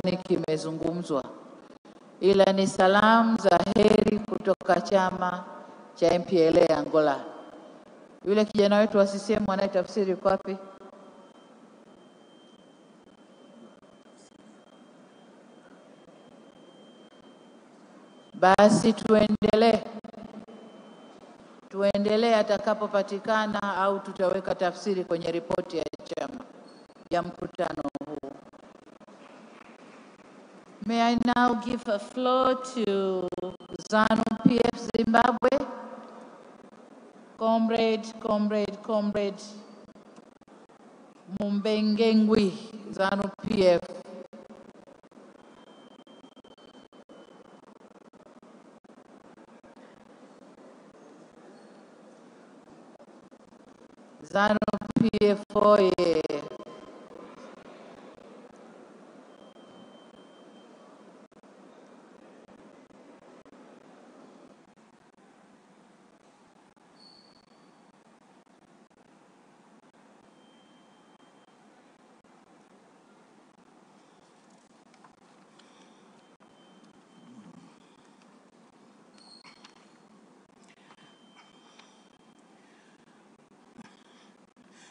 gani kimezungumzwa, ila ni salamu za heri kutoka chama cha MPLA Angola. Yule kijana wetu wa CCM anayetafsiri yuko wapi? Basi tuendelee atakapopatikana, au tutaweka tafsiri kwenye ripoti ya chama ya mkutano huu. May I now give a floor to ZANU-PF Zimbabwe, Comrade Mumbengengwi, ZANU-PF. ZANU-PF oye!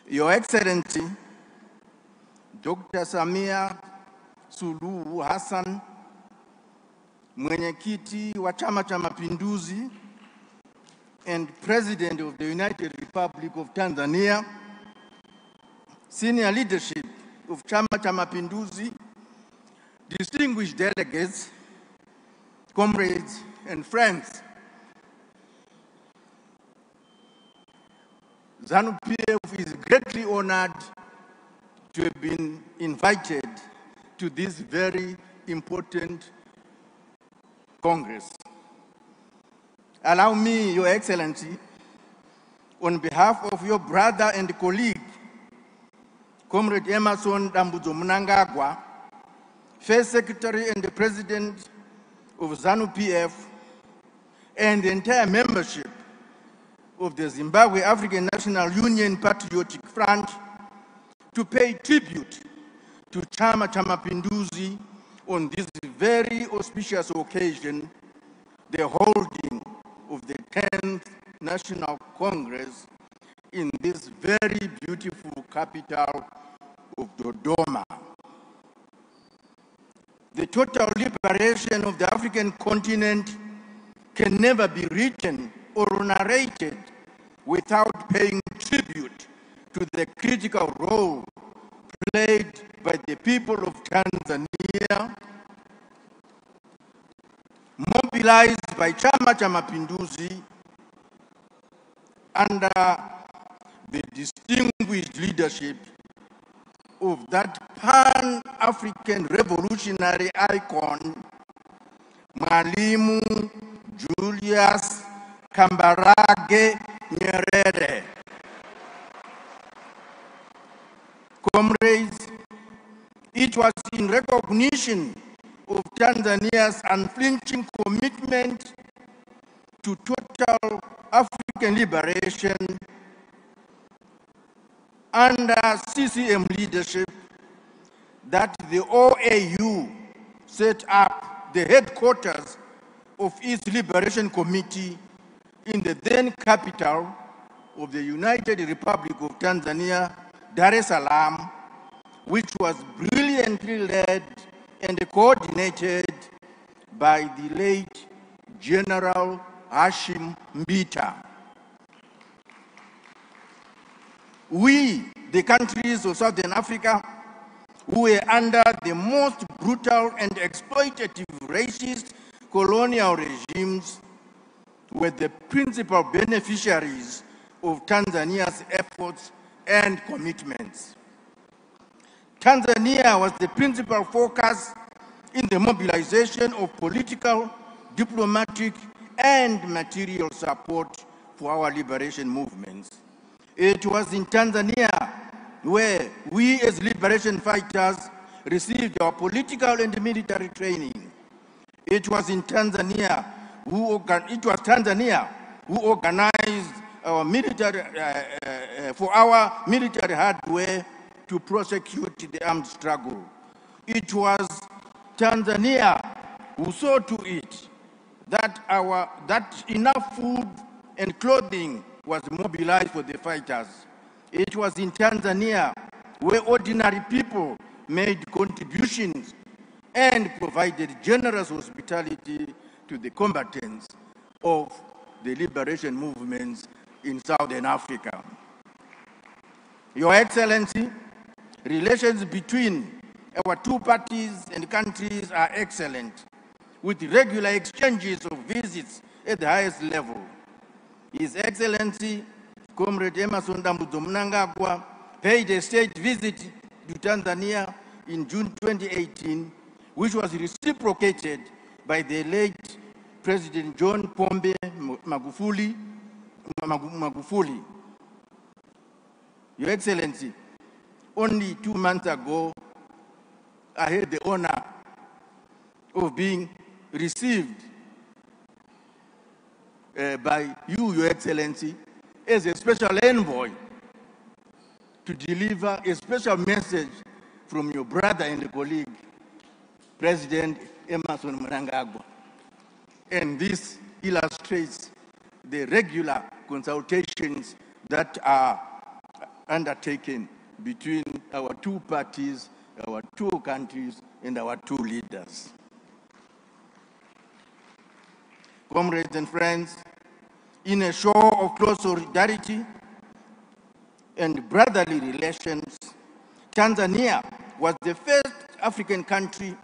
Your Excellency, Dr. Samia Suluhu Hassan, Mwenyekiti wa Chama cha Mapinduzi and President of the United Republic of Tanzania, senior leadership of Chama cha Mapinduzi, distinguished delegates, comrades and friends, ZANU-PF is greatly honored to have been invited to this very important Congress. Allow me, Your Excellency, on behalf of your brother and colleague, Comrade Emerson Dambudzo Mnangagwa, First Secretary and the President of ZANU-PF, and the entire membership of the Zimbabwe African National Union Patriotic Front, to pay tribute to Chama cha Mapinduzi on this very auspicious occasion, the holding of the 10th National Congress in this very beautiful capital of Dodoma. The total liberation of the African continent can never be written or narrated without paying tribute to the critical role played by the people of Tanzania, mobilized by Chama cha Mapinduzi under the distinguished leadership of that Pan-African revolutionary icon, Mwalimu Julius Kambarage Nyerere. Comrades, it was in recognition of Tanzania's unflinching commitment to total African liberation under CCM leadership that the OAU set up the headquarters of its Liberation Committee in the then capital of the United Republic of Tanzania, Dar es Salaam, which was brilliantly led and coordinated by the late General Hashim Mbita. We, the countries of Southern Africa, who were under the most brutal and exploitative racist colonial regimes, were the principal beneficiaries of Tanzania's efforts and commitments. Tanzania was the principal focus in the mobilization of political, diplomatic, and material support for our liberation movements. It was in Tanzania where we as liberation fighters received our political and military training. It was in Tanzania who organized our military for our military hardware to prosecute the armed struggle. It was Tanzania, who saw to it that enough food and clothing was mobilized for the fighters. It was in Tanzania where ordinary people made contributions and provided generous hospitality to the combatants of the liberation movements in Southern Africa. Your Excellency, relations between our two parties and countries are excellent, with regular exchanges of visits at the highest level. His Excellency, Comrade Emerson Dambudzo Mnangagwa, paid a state visit to Tanzania in June 2018, which was reciprocated by the late President John Pombe Magufuli. Your Excellency, only 2 months ago, I had the honor of being received by you, Your Excellency, as a special envoy to deliver a special message from your brother and colleague, President Emerson Mnangagwa. And this illustrates the regular consultations that are undertaken between our two parties, our two countries, and our two leaders. Comrades and friends, in a show of close solidarity and brotherly relations, Tanzania was the first African country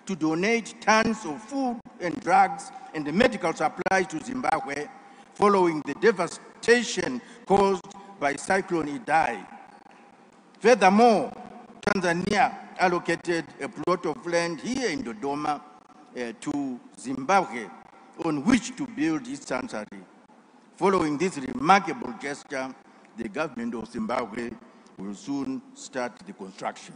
to donate tons of food and drugs and medical supplies to Zimbabwe following the devastation caused by Cyclone Idai. Furthermore, Tanzania allocated a plot of land here in Dodoma to Zimbabwe on which to build its sanctuary. Following this remarkable gesture, the government of Zimbabwe will soon start the construction.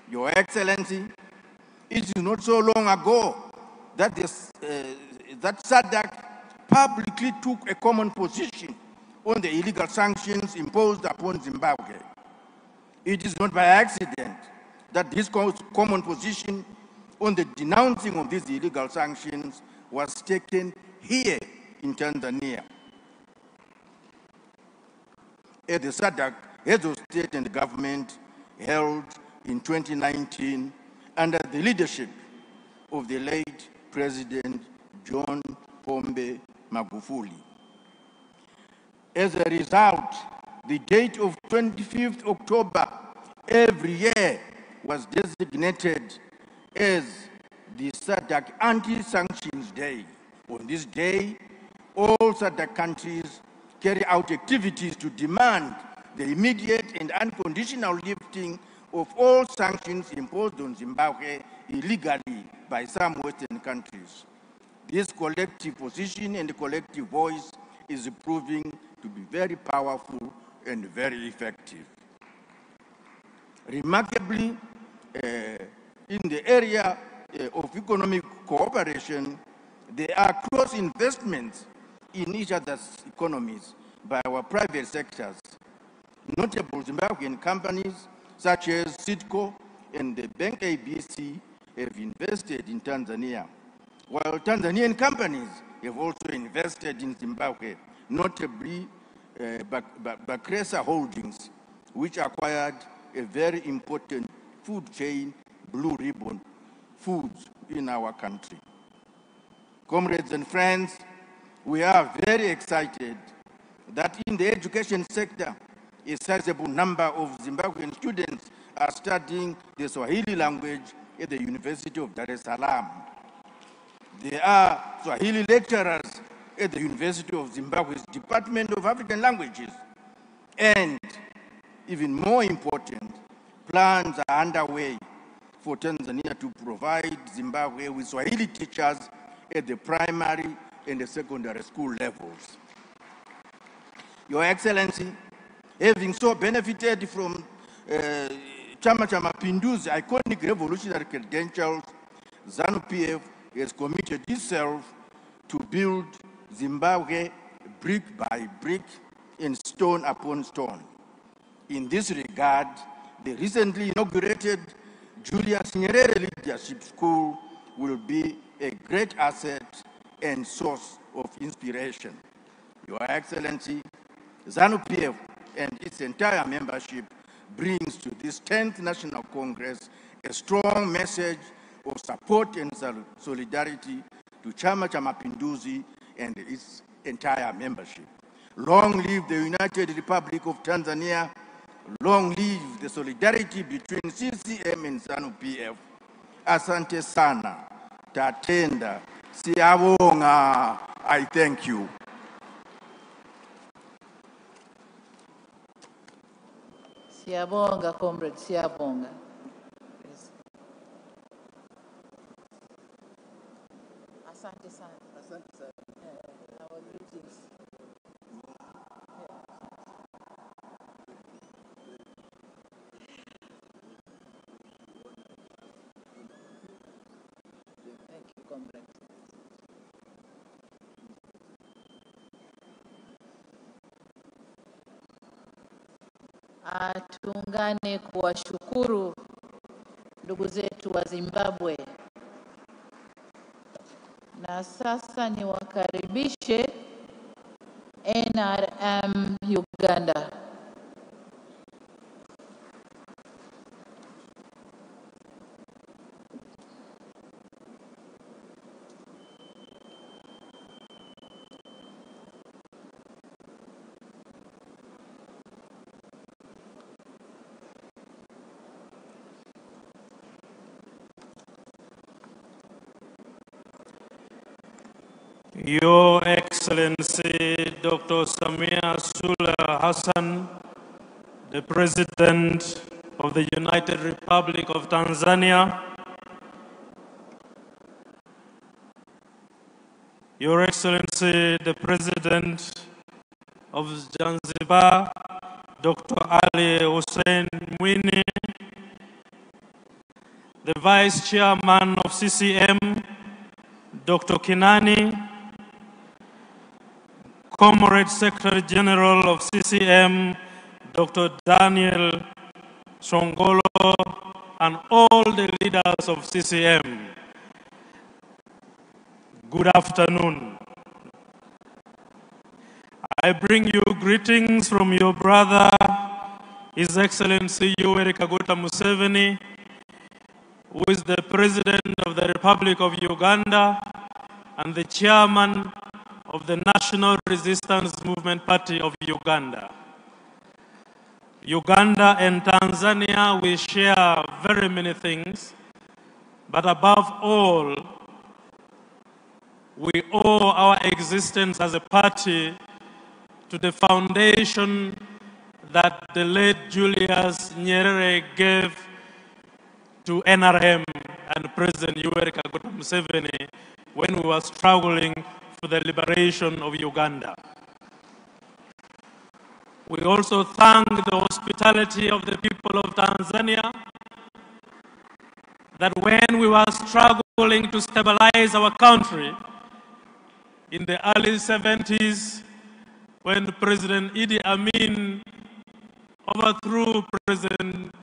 Your Excellency, it is not so long ago that that SADC publicly took a common position on the illegal sanctions imposed upon Zimbabwe. It is not by accident that this common position on the denouncing of these illegal sanctions was taken here in Tanzania. At the SADC Heads of State and Government held in 2019 under the leadership of the late President John Pombe Magufuli. As a result, the date of 25th October every year was designated as the SADC Anti-Sanctions Day. On this day, all SADC countries carry out activities to demand the immediate and unconditional lifting of all sanctions imposed on Zimbabwe illegally by some Western countries. This collective position and collective voice is proving to be very powerful and very effective. Remarkably, in the area of economic cooperation, there are cross investments in each other's economies by our private sectors. Notable Zimbabwean companies such as Citco and the Bank ABC have invested in Tanzania, while Tanzanian companies have also invested in Zimbabwe, notably Bakresa Holdings, which acquired a very important food chain, Blue Ribbon Foods, in our country. Comrades and friends, we are very excited that in the education sector, a sizable number of Zimbabwean students are studying the Swahili language at the University of Dar es Salaam. There are Swahili lecturers at the University of Zimbabwe's Department of African Languages. And even more important, plans are underway for Tanzania to provide Zimbabwe with Swahili teachers at the primary and the secondary school levels. Your Excellency, having so benefited from Chama Mapinduzi iconic revolutionary credentials, ZANU-PF has committed itself to build Zimbabwe brick by brick and stone upon stone. In this regard, the recently inaugurated Julius Nyerere Leadership School will be a great asset and source of inspiration. Your Excellency, ZANU-PF and its entire membership brings to this 10th National Congress a strong message of support and solidarity to Chama cha Mapinduzi and its entire membership. Long live the United Republic of Tanzania. Long live the solidarity between CCM and ZANU-PF. Asante sana, tatenda, siyabonga. I thank you. Siyabonga, comrade, siyabonga. Asante sana. Asante sana. Our greetings. Thank you, comrade. Tuungane kuwashukuru ndugu zetu wa Zimbabwe. Na sasa niwakaribishe NRM Uganda. Your Excellency Dr. Samia Suluhu Hassan, the President of the United Republic of Tanzania, Your Excellency the President of Zanzibar, Dr. Ali Hussein Mwinyi, the Vice Chairman of CCM, Dr. Kinani, Comrade Secretary General of CCM, Dr. Daniel Songolo, and all the leaders of CCM. Good afternoon. I bring you greetings from your brother, His Excellency Yoweri Kaguta Museveni, who is the President of the Republic of Uganda and the Chairman of the National Resistance Movement Party of Uganda. Uganda and Tanzania, we share very many things, but above all, we owe our existence as a party to the foundation that the late Julius Nyerere gave to NRM and President Yoweri Kaguta Museveni when we were struggling for the liberation of Uganda. We also thank the hospitality of the people of Tanzania that when we were struggling to stabilize our country in the early 70s, when President Idi Amin overthrew President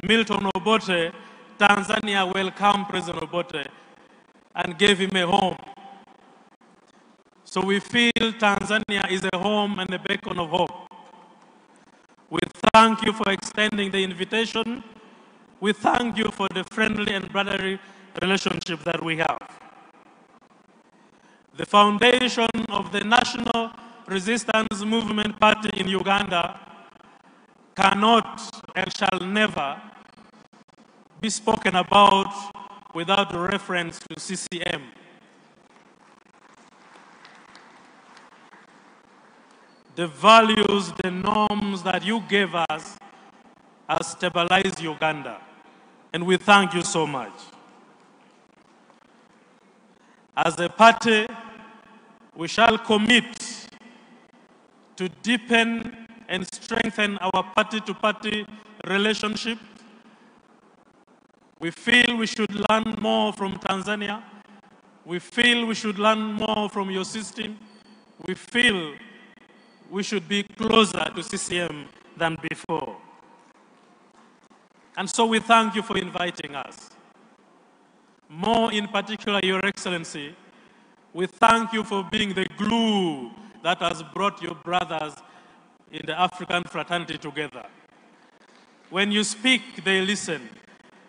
Milton Obote, Tanzania welcomed President Obote and gave him a home. So we feel Tanzania is a home and a beacon of hope. We thank you for extending the invitation. We thank you for the friendly and brotherly relationship that we have. The foundation of the National Resistance Movement Party in Uganda cannot and shall never be spoken about without reference to CCM. The values, the norms that you gave us has stabilized Uganda. And we thank you so much. As a party, we shall commit to deepen and strengthen our party-to-party relationship. We feel we should learn more from Tanzania. We feel we should learn more from your system. We feel we should be closer to CCM than before. And so we thank you for inviting us. More in particular, Your Excellency, we thank you for being the glue that has brought your brothers in the African fraternity together. When you speak, they listen.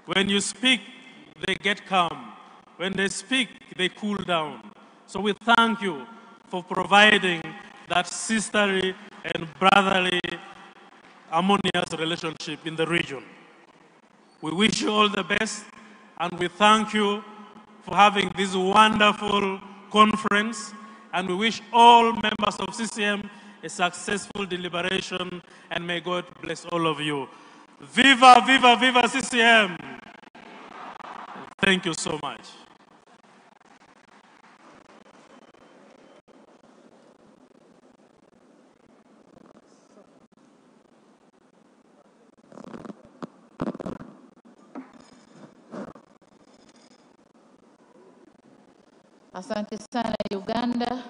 When you speak, they get calm. When they speak, they cool down. So we thank you for providing that sisterly and brotherly harmonious relationship in the region. We wish you all the best, and we thank you for having this wonderful conference, and we wish all members of CCM a successful deliberation, and may God bless all of you. Viva, viva, viva CCM! Thank you so much. Asante sana Uganda.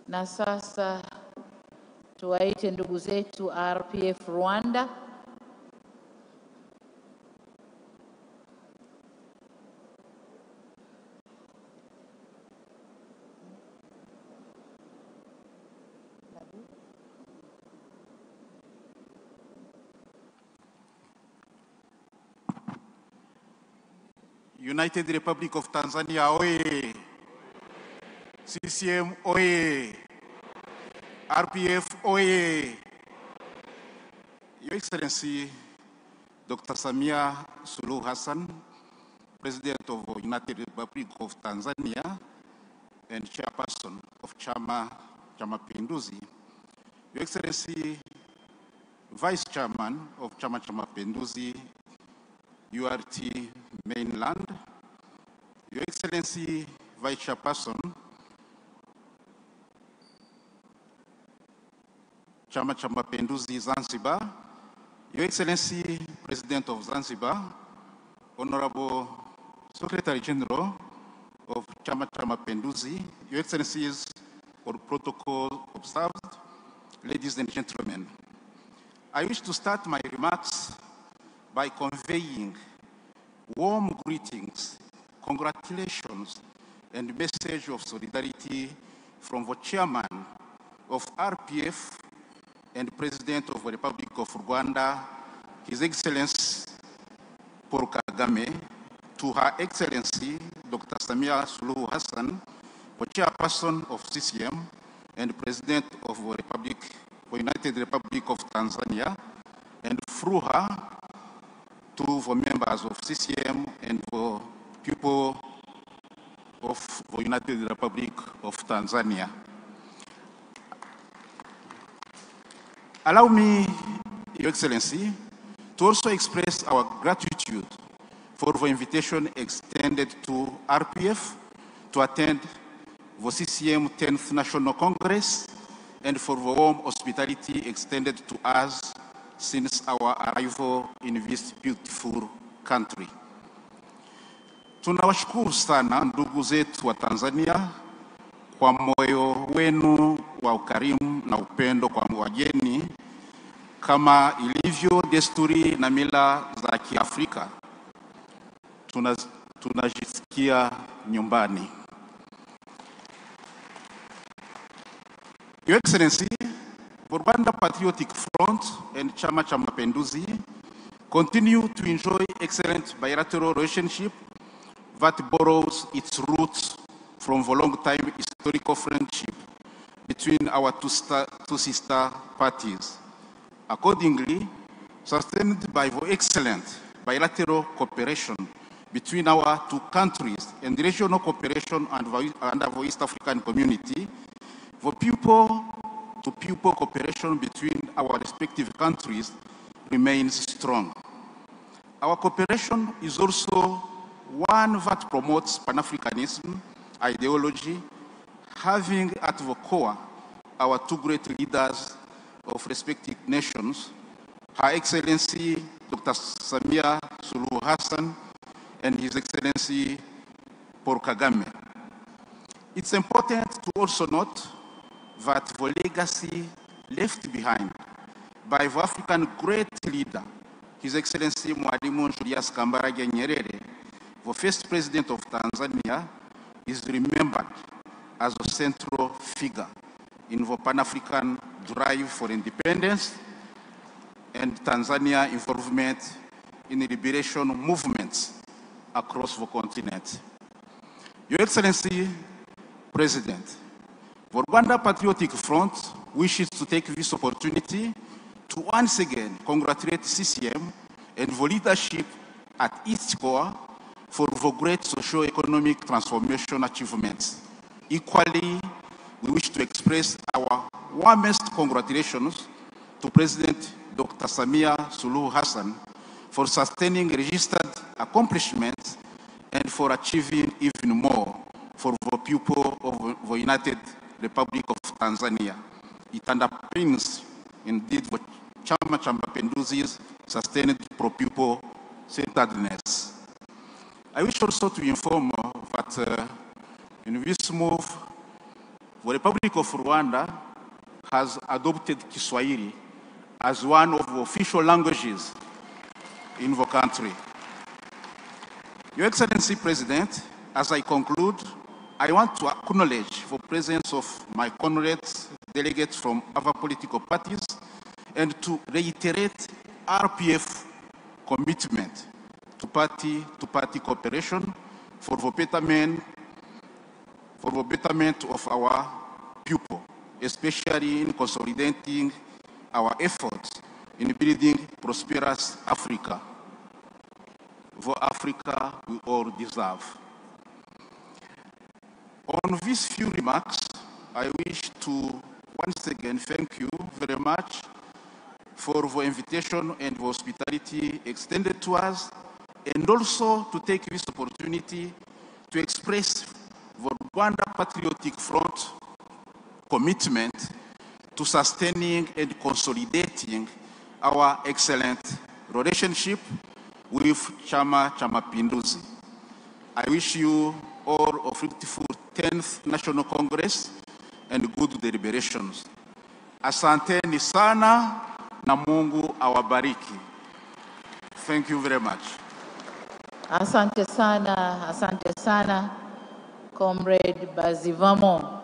Na sasa tuwaite ndugu zetu RPF Rwanda. United Republic of Tanzania, oye! CCM, oye! RPF, oye! Your Excellency, Dr. Samia Suluhu Hassan, President of the United Republic of Tanzania and Chairperson of Chama, Mapinduzi, Your Excellency, Vice Chairman of Chama, Mapinduzi, URT Mainland, Your Excellency, Vice Chairperson, Chama Mapinduzi Zanzibar, Your Excellency, President of Zanzibar, Honorable Secretary General of Chama Mapinduzi, Your Excellencies, all protocol observed, ladies and gentlemen, I wish to start my remarks by conveying warm greetings, congratulations, and message of solidarity from the Chairman of RPF and President of the Republic of Rwanda, His Excellency Paul Kagame, to Her Excellency Dr. Samia Suluhu Hassan, the Chairperson of CCM and President of the United Republic of Tanzania, and through her to the members of CCM and the people of the United Republic of Tanzania. Allow me, Your Excellency, to also express our gratitude for the invitation extended to RPF to attend the CCM 10th National Congress and for the warm hospitality extended to us since our arrival in this beautiful country. Tunawashukuru sana ndugu zetu wa Tanzania kwa moyo wenu wa ukarimu na upendo kwa wageni, kama ilivyo desturi na mila za Kiafrika. Tunajisikia nyumbani. Your Excellency, Rwanda Patriotic Front and Chama Mapinduzi continue to enjoy excellent bilateral relationship that borrows its roots from the long-time historical friendship between our two sister parties. Accordingly, sustained by the excellent bilateral cooperation between our two countries and regional cooperation under the East African community, the people-to-people cooperation between our respective countries remains strong. Our cooperation is also one that promotes Pan-Africanism ideology, having at the core our two great leaders of respective nations, Her Excellency Dr. Samia Suluhu Hassan and His Excellency Paul Kagame. It's important to also note that the legacy left behind by the African great leader His Excellency Mwalimu Julius Kambarage Nyerere, the first president of Tanzania, is remembered as a central figure in the Pan-African drive for independence and Tanzania involvement in the liberation movements across the continent. Your Excellency, President, the Rwanda Patriotic Front wishes to take this opportunity to once again congratulate CCM and the leadership at its core for the great socio-economic transformation achievements. Equally, we wish to express our warmest congratulations to President Dr. Samia Suluhu Hassan for sustaining registered accomplishments and for achieving even more for the people of the United Republic of Tanzania. It underpins indeed the Chama cha Mapinduzi's sustained pro-people centeredness. I wish also to inform that in this move, the Republic of Rwanda has adopted Kiswahili as one of the official languages in the country. Your Excellency, President, as I conclude, I want to acknowledge the presence of my comrades, delegates from other political parties, and to reiterate RPF commitment to party-to-party cooperation for the betterment of our people, especially in consolidating our efforts in building prosperous Africa, the Africa we all deserve. On these few remarks, I wish to once again thank you very much for the invitation and the hospitality extended to us, and also to take this opportunity to express the Rwanda Patriotic Front commitment to sustaining and consolidating our excellent relationship with Chama cha Mapinduzi. I wish you all a fruitful 10th National Congress and good deliberations. Asanteni sana na Mungu awabariki. Thank you very much. Asante sana Comrade Bazivamo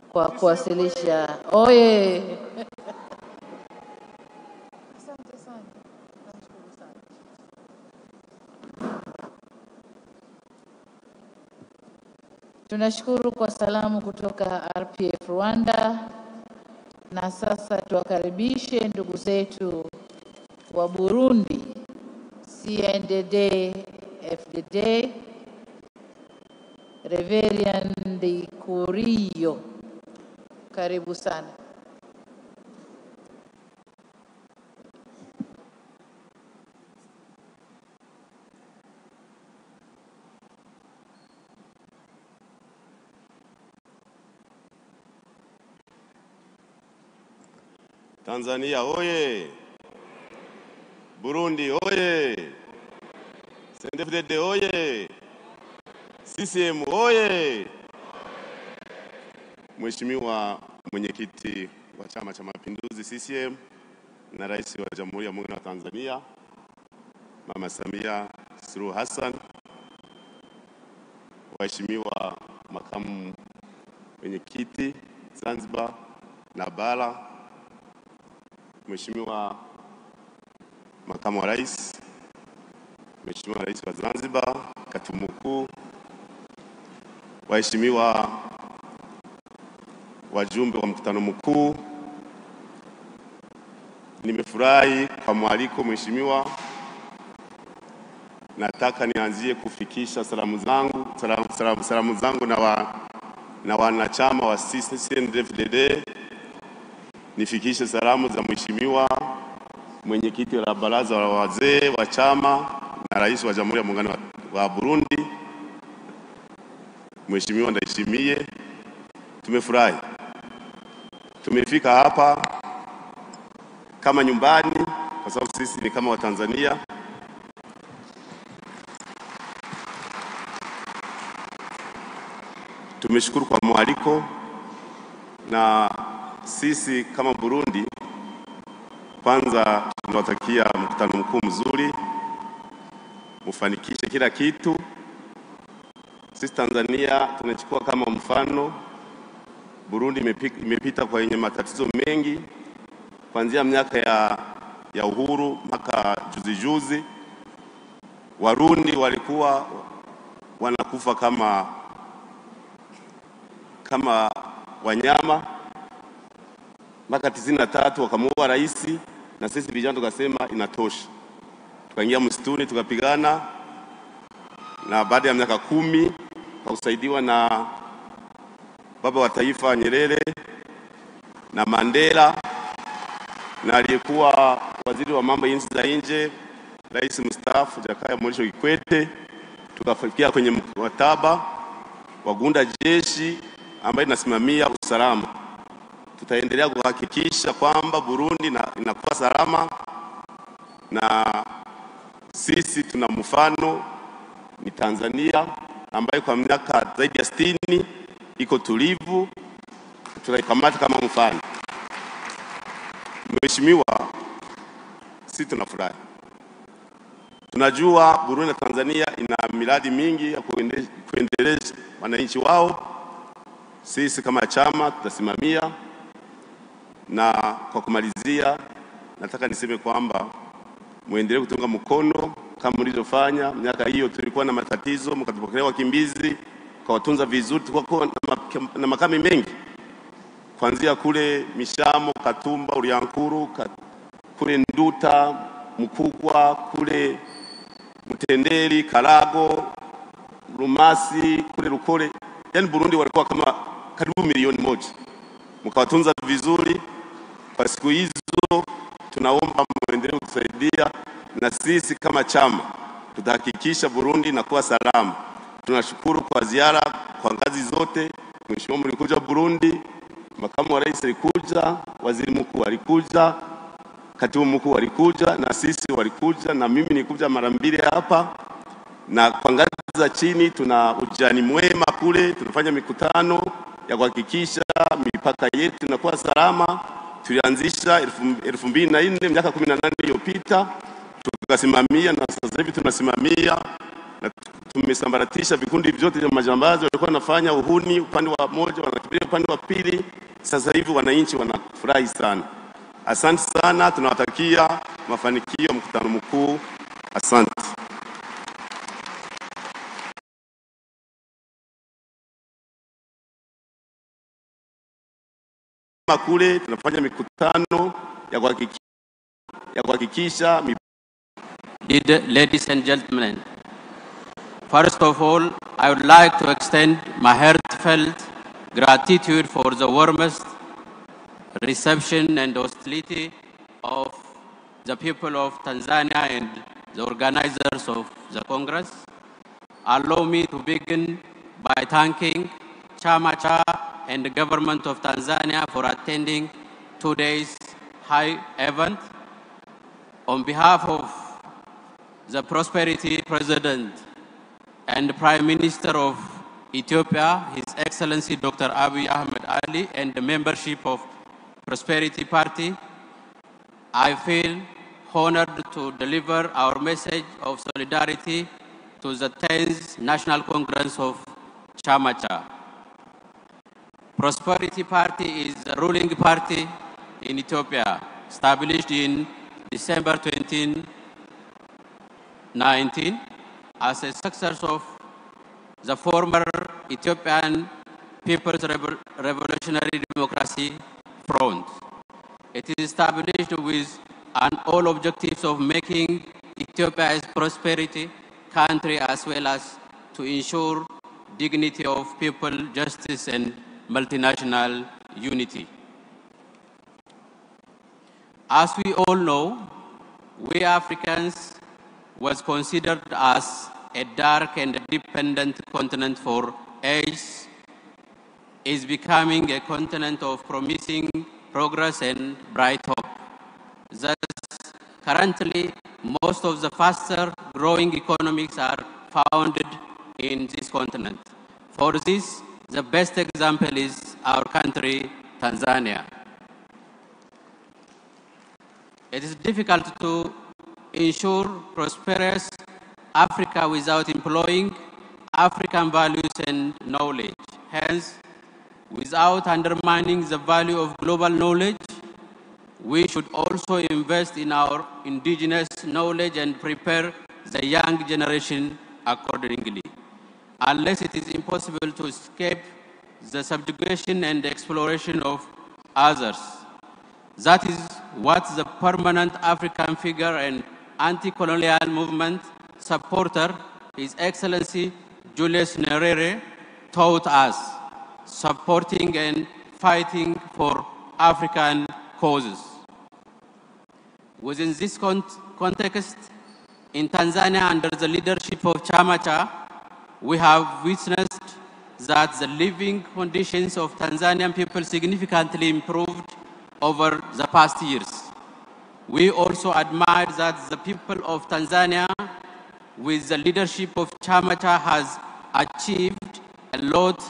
kwa kuwasilisha. Oye! Asante sana. Nashukuru sana. Tunashukuru kwa salamu kutoka RPF Rwanda, na sasa tuwakaribishe ndugu zetu wa Burundi, CNDD FDD, Reverend Kuriyo. Karibu sana. Tanzania oye! Burundi oye! CNDD-FDD oye! CCM oye! Mheshimiwa mwenyekiti wa Chama cha Mapinduzi CCM na Rais wa Jamhuri ya Muungano wa Tanzania Mama Samia Suluhu Hassan, waheshimiwa makamu mwenyekiti Zanzibar na Bara, Mheshimiwa makamu wa rais, Mheshimiwa rais wa Zanzibar, katibu mkuu, waheshimiwa wajumbe wa mkutano mkuu, nimefurahi kwa mwaliko mheshimiwa. Nataka nianzie kufikisha salamu zangu na wanachama wa CNDD-FDD. Nifikishe salamu za mheshimiwa mwenyekiti wa baraza la wazee wa chama na rais wa Jamhuri ya Muungano wa Burundi, Mheshimiwa Ndayishimiye. Tumefurahi. Tumefika hapa kama nyumbani kwa sababu sisi ni kama Watanzania. Tumeshukuru kwa mwaliko, na sisi kama Burundi kwanza tunawatakia mkutano mkuu mzuri, mufanikishe kila kitu. Sisi Tanzania tunachukua kama mfano. Burundi imepita kwenye matatizo mengi kuanzia miaka ya uhuru mpaka juzi. Warundi walikuwa wanakufa kama wanyama mpaka 93 wakamuua rais, na sisi vijana tukasema inatosha. Tukaingia msituni tukapigana, na baada ya miaka 10 kwa kusaidiwa na baba wa taifa Nyerere na Mandela na aliyekuwa waziri wa mambo ya nchi za nje rais mstaafu Kikwete, tukafikia kwenye mkataba wa kuunda jeshi ambayo inasimamia usalama. Tutaendelea kuhakikisha kwamba Burundi inakuwa salama, na sisi tuna mfano ni Tanzania ambayo kwa miaka zaidi ya 60 iko tulivu, tunaikamata kama mfano. Mheshimiwa, sisi tunafurahi. Tunajua Burundi na Tanzania ina miradi mingi ya kuendeleza wananchi wao. Sisi kama chama tutasimamia, na kwa kumalizia nataka niseme kwamba muendelee kutunga mkono kama mlivyofanya. Miaka hiyo tulikuwa na matatizo, mkatupokea wakimbizi, kawatunza vizuri. Tulikuwa na makami mengi kuanzia kule Mishamo, Katumba, Uriankuru, kule Nduta, Mkugwa, kule Mtendeli, Karago, Rumasi, kule Rukore. Yani Burundi walikuwa kama karibu milioni 1. Mkawatunza vizuri. Kwa siku hizo tunaomba muendelee kutusaidia, na sisi kama chama tutahakikisha Burundi inakuwa salama. Tunashukuru kwa ziara kwa ngazi zote. Mheshimiwa, mlikuja Burundi, makamu wa rais alikuja, waziri mkuu alikuja, katibu mkuu alikuja, na sisi walikuja, na mimi nilikuja mara 2 hapa. Na kwa ngazi za chini tuna ujani mwema kule, tunafanya mikutano ya kuhakikisha mipaka yetu inakuwa salama. Tulianzisha 2004 miaka 18 iliyopita, tukasimamia, na sasa hivi tunasimamia, na tumesambaratisha vikundi vyote vya majambazi walikuwa wanafanya uhuni upande wa moja, wanakimbilia upande wa pili. Sasa hivi wananchi wanafurahi sana. Asante sana, tunawatakia mafanikio mkutano mkuu. Asante. Kule tunafanya mikutano ya kuhakikisha. Ladies and gentlemen, first of all, I would like to extend my heartfelt gratitude for the warmest reception and hostility of the people of Tanzania and the organizers of the Congress. Allow me to begin by thanking Chama and the government of Tanzania for attending today's high event. On behalf of the Prosperity President and Prime Minister of Ethiopia, His Excellency Dr. Abiy Ahmed Ali, and the membership of Prosperity Party, I feel honored to deliver our message of solidarity to the 10th National Congress of Chama. Prosperity Party is the ruling party in Ethiopia, established in December 2019 as a successor of the former Ethiopian People's Revolutionary Democracy Front. It is established with an all objectives of making Ethiopia a prosperity country, as well as to ensure dignity of people, justice, and multinational unity. As we all know, we Africans was considered as a dark and dependent continent for ages, is becoming a continent of promising progress and bright hope. Thus, currently, most of the faster growing economies are founded in this continent. For this, the best example is our country, Tanzania. It is difficult to ensure prosperous Africa without employing African values and knowledge. Hence, without undermining the value of global knowledge, we should also invest in our indigenous knowledge and prepare the young generation accordingly. Unless it is impossible to escape the subjugation and exploration of others. That is what the permanent African figure and anti-colonial movement supporter, His Excellency Julius Nyerere, taught us, supporting and fighting for African causes. Within this context, in Tanzania, under the leadership of Chama, we have witnessed that the living conditions of Tanzanian people significantly improved over the past years. We also admire that the people of Tanzania, with the leadership of Chama, has achieved a lot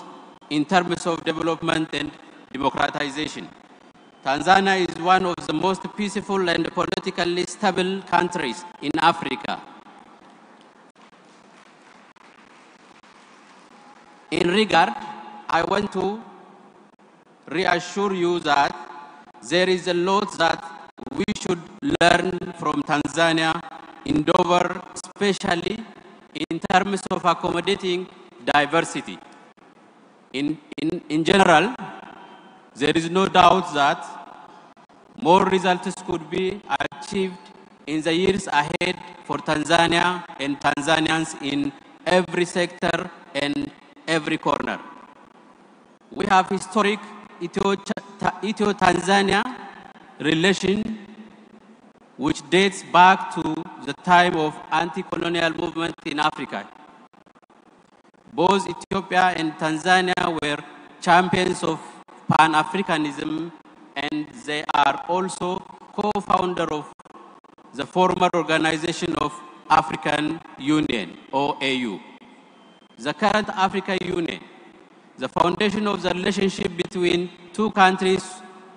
in terms of development and democratization. Tanzania is one of the most peaceful and politically stable countries in Africa. In regard, I want to reassure you that there is a lot that we should learn from Tanzania in Dover, especially in terms of accommodating diversity. In general, there is no doubt that more results could be achieved in the years ahead for Tanzania and Tanzanians in every sector and every corner. We have historic Ethio-Tanzania relation which dates back to the time of anti-colonial movement in Africa. Both Ethiopia and Tanzania were champions of Pan-Africanism, and they are also co-founder of the former Organization of African Union, OAU. The current African Union, the foundation of the relationship between two countries,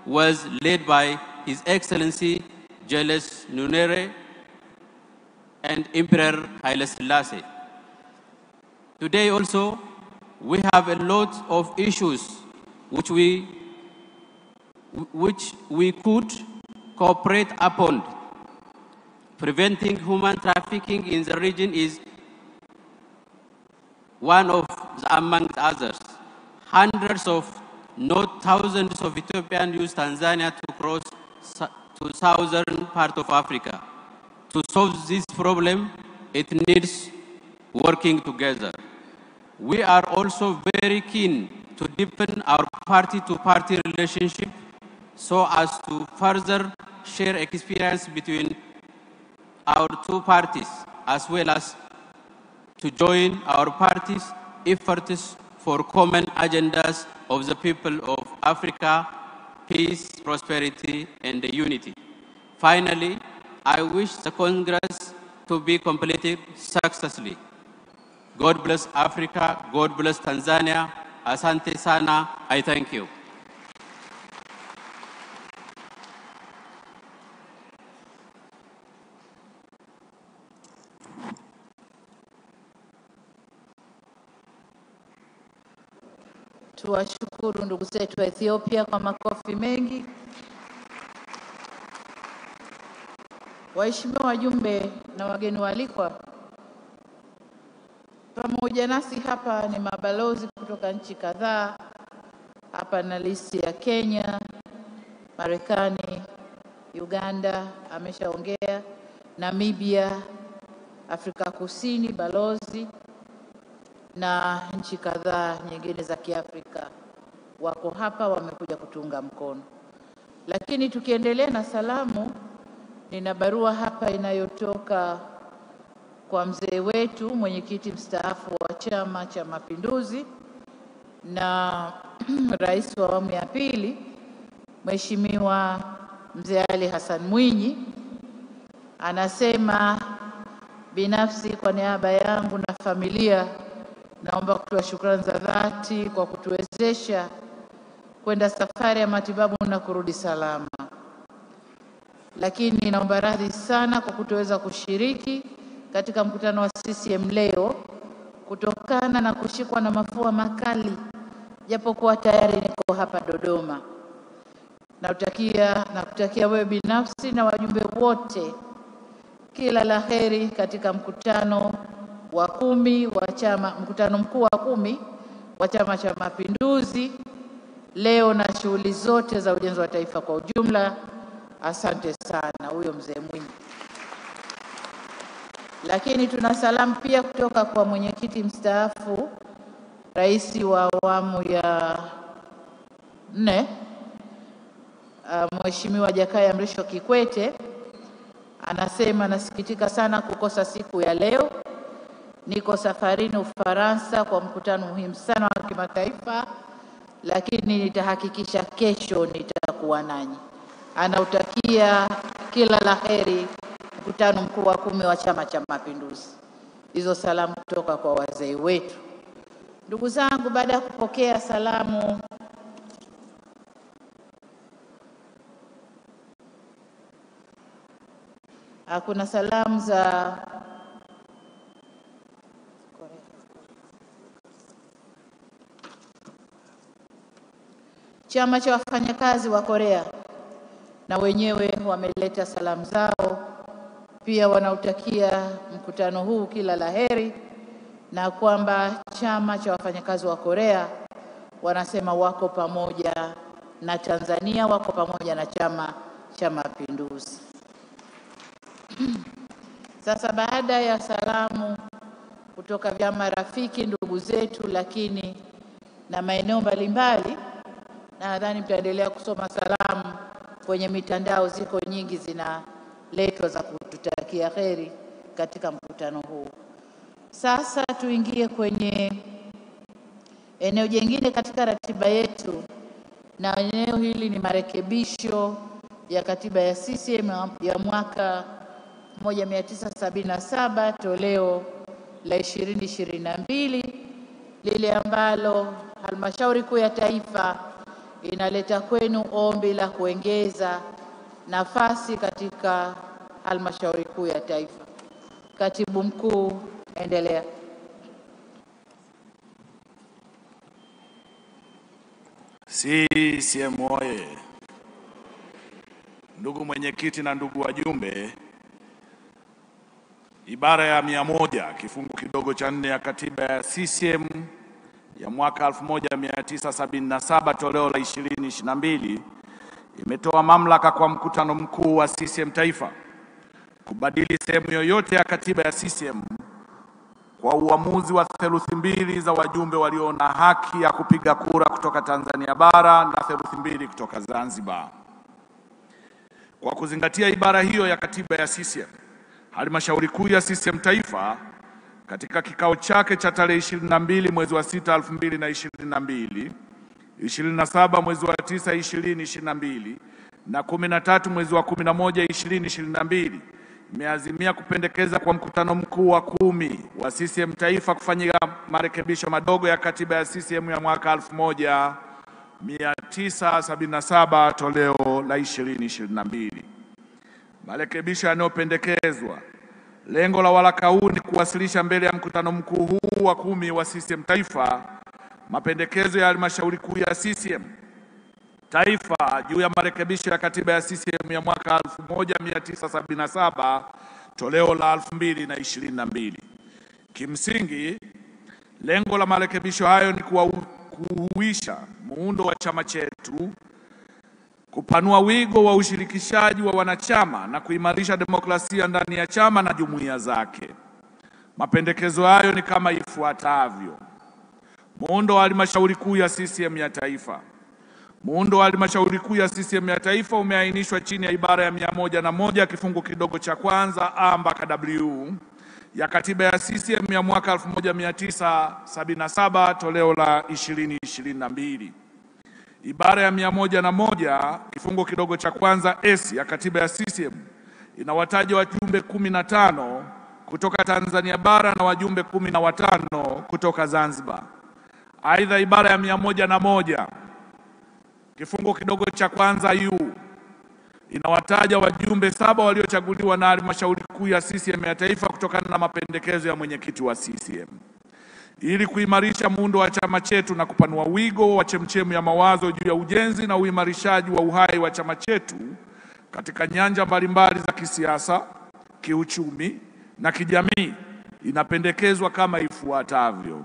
was led by His Excellency Julius Nyerere and Emperor Haile Selassie. Today also, we have a lot of issues which we could cooperate upon. Preventing human trafficking in the region is one of the among others. Hundreds of, not thousands of Ethiopians use Tanzania to cross to southern part of Africa. To solve this problem, it needs working together. We are also very keen to deepen our party-to-party relationship so as to further share experience between our two parties, as well as to join our parties' efforts for common agendas of the people of Africa, peace, prosperity, and unity. Finally, I wish the Congress to be completed successfully. God bless Africa, God bless Tanzania. Asante sana, I thank you. Tuwashukuru ndugu zetu wa Ethiopia kwa makofi mengi. Waheshimiwa wajumbe na wageni waalikwa, pamoja nasi hapa ni mabalozi kutoka nchi kadhaa. Hapa na listi ya Kenya, Marekani, Uganda, ameshaongea, Namibia, Afrika Kusini, balozi, na nchi kadhaa nyingine za Kiafrika wako hapa, wamekuja kutunga mkono. Lakini tukiendelea na salamu, nina barua hapa inayotoka kwa mzee wetu, mwenyekiti mstaafu wa Chama cha Mapinduzi na rais wa awamu ya pili, Mheshimiwa Mzee Ali Hassan Mwinyi. Anasema, binafsi kwa niaba yangu na familia, naomba kutoa shukrani za dhati kwa kutuwezesha kwenda safari ya matibabu na kurudi salama. lakini naomba radhi sana kwa kutoweza kushiriki katika mkutano wa CCM leo kutokana na kushikwa na mafua makali, japokuwa tayari niko hapa Dodoma. Nakutakia wewe binafsi na wajumbe wote kila la heri katika mkutano wa 10 wa chama, mkutano mkuu wa 10 wa Chama cha Mapinduzi leo na shughuli zote za ujenzi wa taifa kwa ujumla. Asante sana. Huyo mzee Mwinyi. Lakini tuna salamu pia kutoka kwa mwenyekiti mstaafu, rais wa awamu ya 4, Mheshimiwa Jakaya Mrisho Kikwete. Anasema nasikitika sana kukosa siku ya leo. Niko safarini Ufaransa kwa mkutano muhimu sana wa kimataifa, lakini nitahakikisha kesho nitakuwa nanyi. Anautakia kila la heri mkutano mkuu wa 10 wa Chama cha Mapinduzi. Hizo salamu kutoka kwa wazee wetu. Ndugu zangu, baada ya kupokea salamu kuna salamu za Chama cha wafanyakazi wa Korea, na wenyewe wameleta salamu zao pia. Wanautakia mkutano huu kila la heri, na kwamba Chama cha wafanyakazi wa Korea wanasema wako pamoja na Tanzania, wako pamoja na Chama cha Mapinduzi. Sasa baada ya salamu kutoka vyama rafiki, ndugu zetu, lakini na maeneo mbalimbali, na nadhani mtaendelea kusoma salamu kwenye mitandao, ziko nyingi zinaletwa za kututakia heri katika mkutano huu. Sasa tuingie kwenye eneo jingine katika ratiba yetu, na eneo hili ni marekebisho ya katiba ya CCM ya mwaka 1977 toleo la 2022, lile ambalo Halmashauri Kuu ya Taifa inaleta kwenu ombi la kuongeza nafasi katika Halmashauri Kuu ya Taifa. Katibu Mkuu, endelea. CCM oye! Ndugu mwenyekiti na ndugu wajumbe, ibara ya 100 kifungu kidogo cha 4 ya katiba ya CCM ya mwaka 1977 toleo la 2022 imetoa mamlaka kwa mkutano mkuu wa CCM taifa kubadili sehemu yoyote ya katiba ya CCM kwa uamuzi wa 2/3 za wajumbe walio na haki ya kupiga kura kutoka Tanzania bara na 2/3 kutoka Zanzibar. Kwa kuzingatia ibara hiyo ya katiba ya CCM, Halmashauri Kuu ya CCM taifa katika kikao chake cha tarehe 22 mwezi wa 6 2022, 27 mwezi wa 9 2022 na 13 mwezi wa 11 2022 imeazimia kupendekeza kwa mkutano mkuu wa 10 wa CCM taifa kufanyika marekebisho madogo ya katiba ya CCM ya mwaka 1977 toleo la 2022. Marekebisho yanayopendekezwa, lengo la waraka huu ni kuwasilisha mbele ya mkutano mkuu huu wa 10 wa CCM taifa mapendekezo ya Halmashauri Kuu ya CCM taifa juu ya marekebisho ya katiba ya CCM ya mwaka 1977 toleo la 2022. Kimsingi, lengo la marekebisho hayo ni kuhuisha muundo wa chama chetu, kupanua wigo wa ushirikishaji wa wanachama na kuimarisha demokrasia ndani ya chama na jumuiya zake. Mapendekezo hayo ni kama ifuatavyo: muundo wa Halmashauri Kuu ya CCM ya taifa. Muundo wa Halmashauri Kuu ya CCM ya taifa umeainishwa chini ya ibara ya 101 kifungu kidogo cha kwanza A mpaka W ya katiba ya CCM ya mwaka 1977 toleo la 2022. Ibara ya 101 kifungu kidogo cha kwanza S ya katiba ya CCM inawataja wajumbe 15 kutoka Tanzania bara na wajumbe 15 kutoka Zanzibar. Aidha, ibara ya 101 kifungu kidogo cha kwanza U inawataja wajumbe 7 waliochaguliwa na halmashauri kuu ya CCM ya taifa kutokana na mapendekezo ya mwenyekiti wa CCM. Ili kuimarisha muundo wa chama chetu na kupanua wigo wa chemchemu ya mawazo juu ya ujenzi na uimarishaji wa uhai wa chama chetu katika nyanja mbalimbali za kisiasa, kiuchumi na kijamii, inapendekezwa kama ifuatavyo.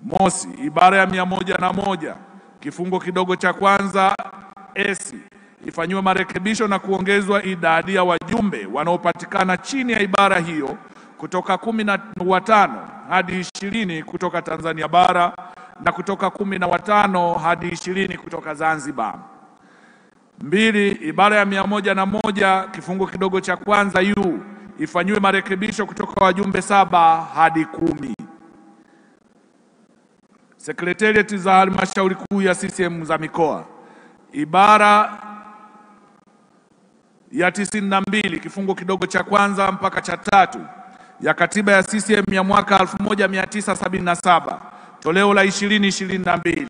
Mosi, ibara ya 101 kifungo kidogo cha kwanza S ifanywe marekebisho na kuongezwa idadi ya wajumbe wanaopatikana chini ya ibara hiyo kutoka 15 hadi 20 kutoka Tanzania bara na kutoka 15 hadi 20 kutoka Zanzibar. 2, ibara ya 101 kifungo kidogo cha kwanza U ifanywe marekebisho kutoka wajumbe 7 hadi 10. Sekretariat za halmashauri kuu ya CCM za mikoa. Ibara ya 92 kifungo kidogo cha kwanza mpaka cha 3 ya katiba ya CCM ya mwaka 1977 toleo la 2022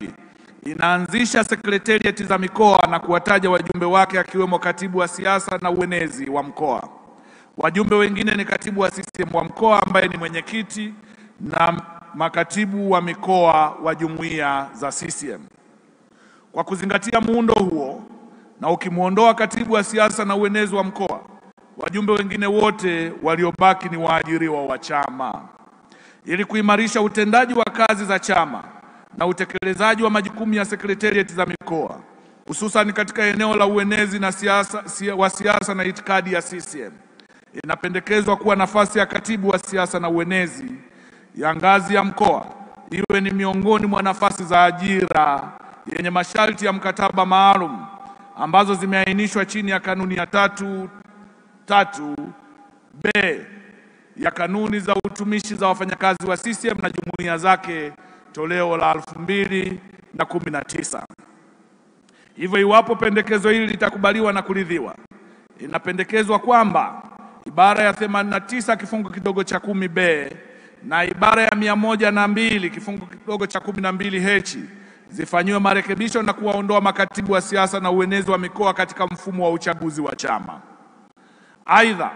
inaanzisha sekretariat za mikoa na kuwataja wajumbe wake akiwemo katibu wa siasa na uenezi wa mkoa. Wajumbe wengine ni katibu wa CCM wa mkoa ambaye ni mwenyekiti na makatibu wa mikoa wa jumuiya za CCM. Kwa kuzingatia muundo huo na ukimuondoa katibu wa siasa na uenezi wa mkoa, wajumbe wengine wote waliobaki ni waajiriwa wa chama. Ili kuimarisha utendaji wa kazi za chama na utekelezaji wa majukumu ya sekretariat za mikoa, hususan katika eneo la uenezi na siasa na itikadi ya CCM, inapendekezwa kuwa nafasi ya katibu wa siasa na uenezi ya ngazi ya mkoa iwe ni miongoni mwa nafasi za ajira yenye masharti ya mkataba maalum ambazo zimeainishwa chini ya kanuni ya 3.3b ya kanuni za utumishi za wafanyakazi wa CCM na jumuiya zake toleo la 2019. Hivyo, iwapo pendekezo hili litakubaliwa na kuridhiwa, inapendekezwa kwamba ibara ya 89 kifungu kidogo cha 10b na ibara ya 102 kifungu kidogo cha 12h zifanywe marekebisho na kuwaondoa makatibu wa siasa na uenezi wa mikoa katika mfumo wa uchaguzi wa chama. Aidha,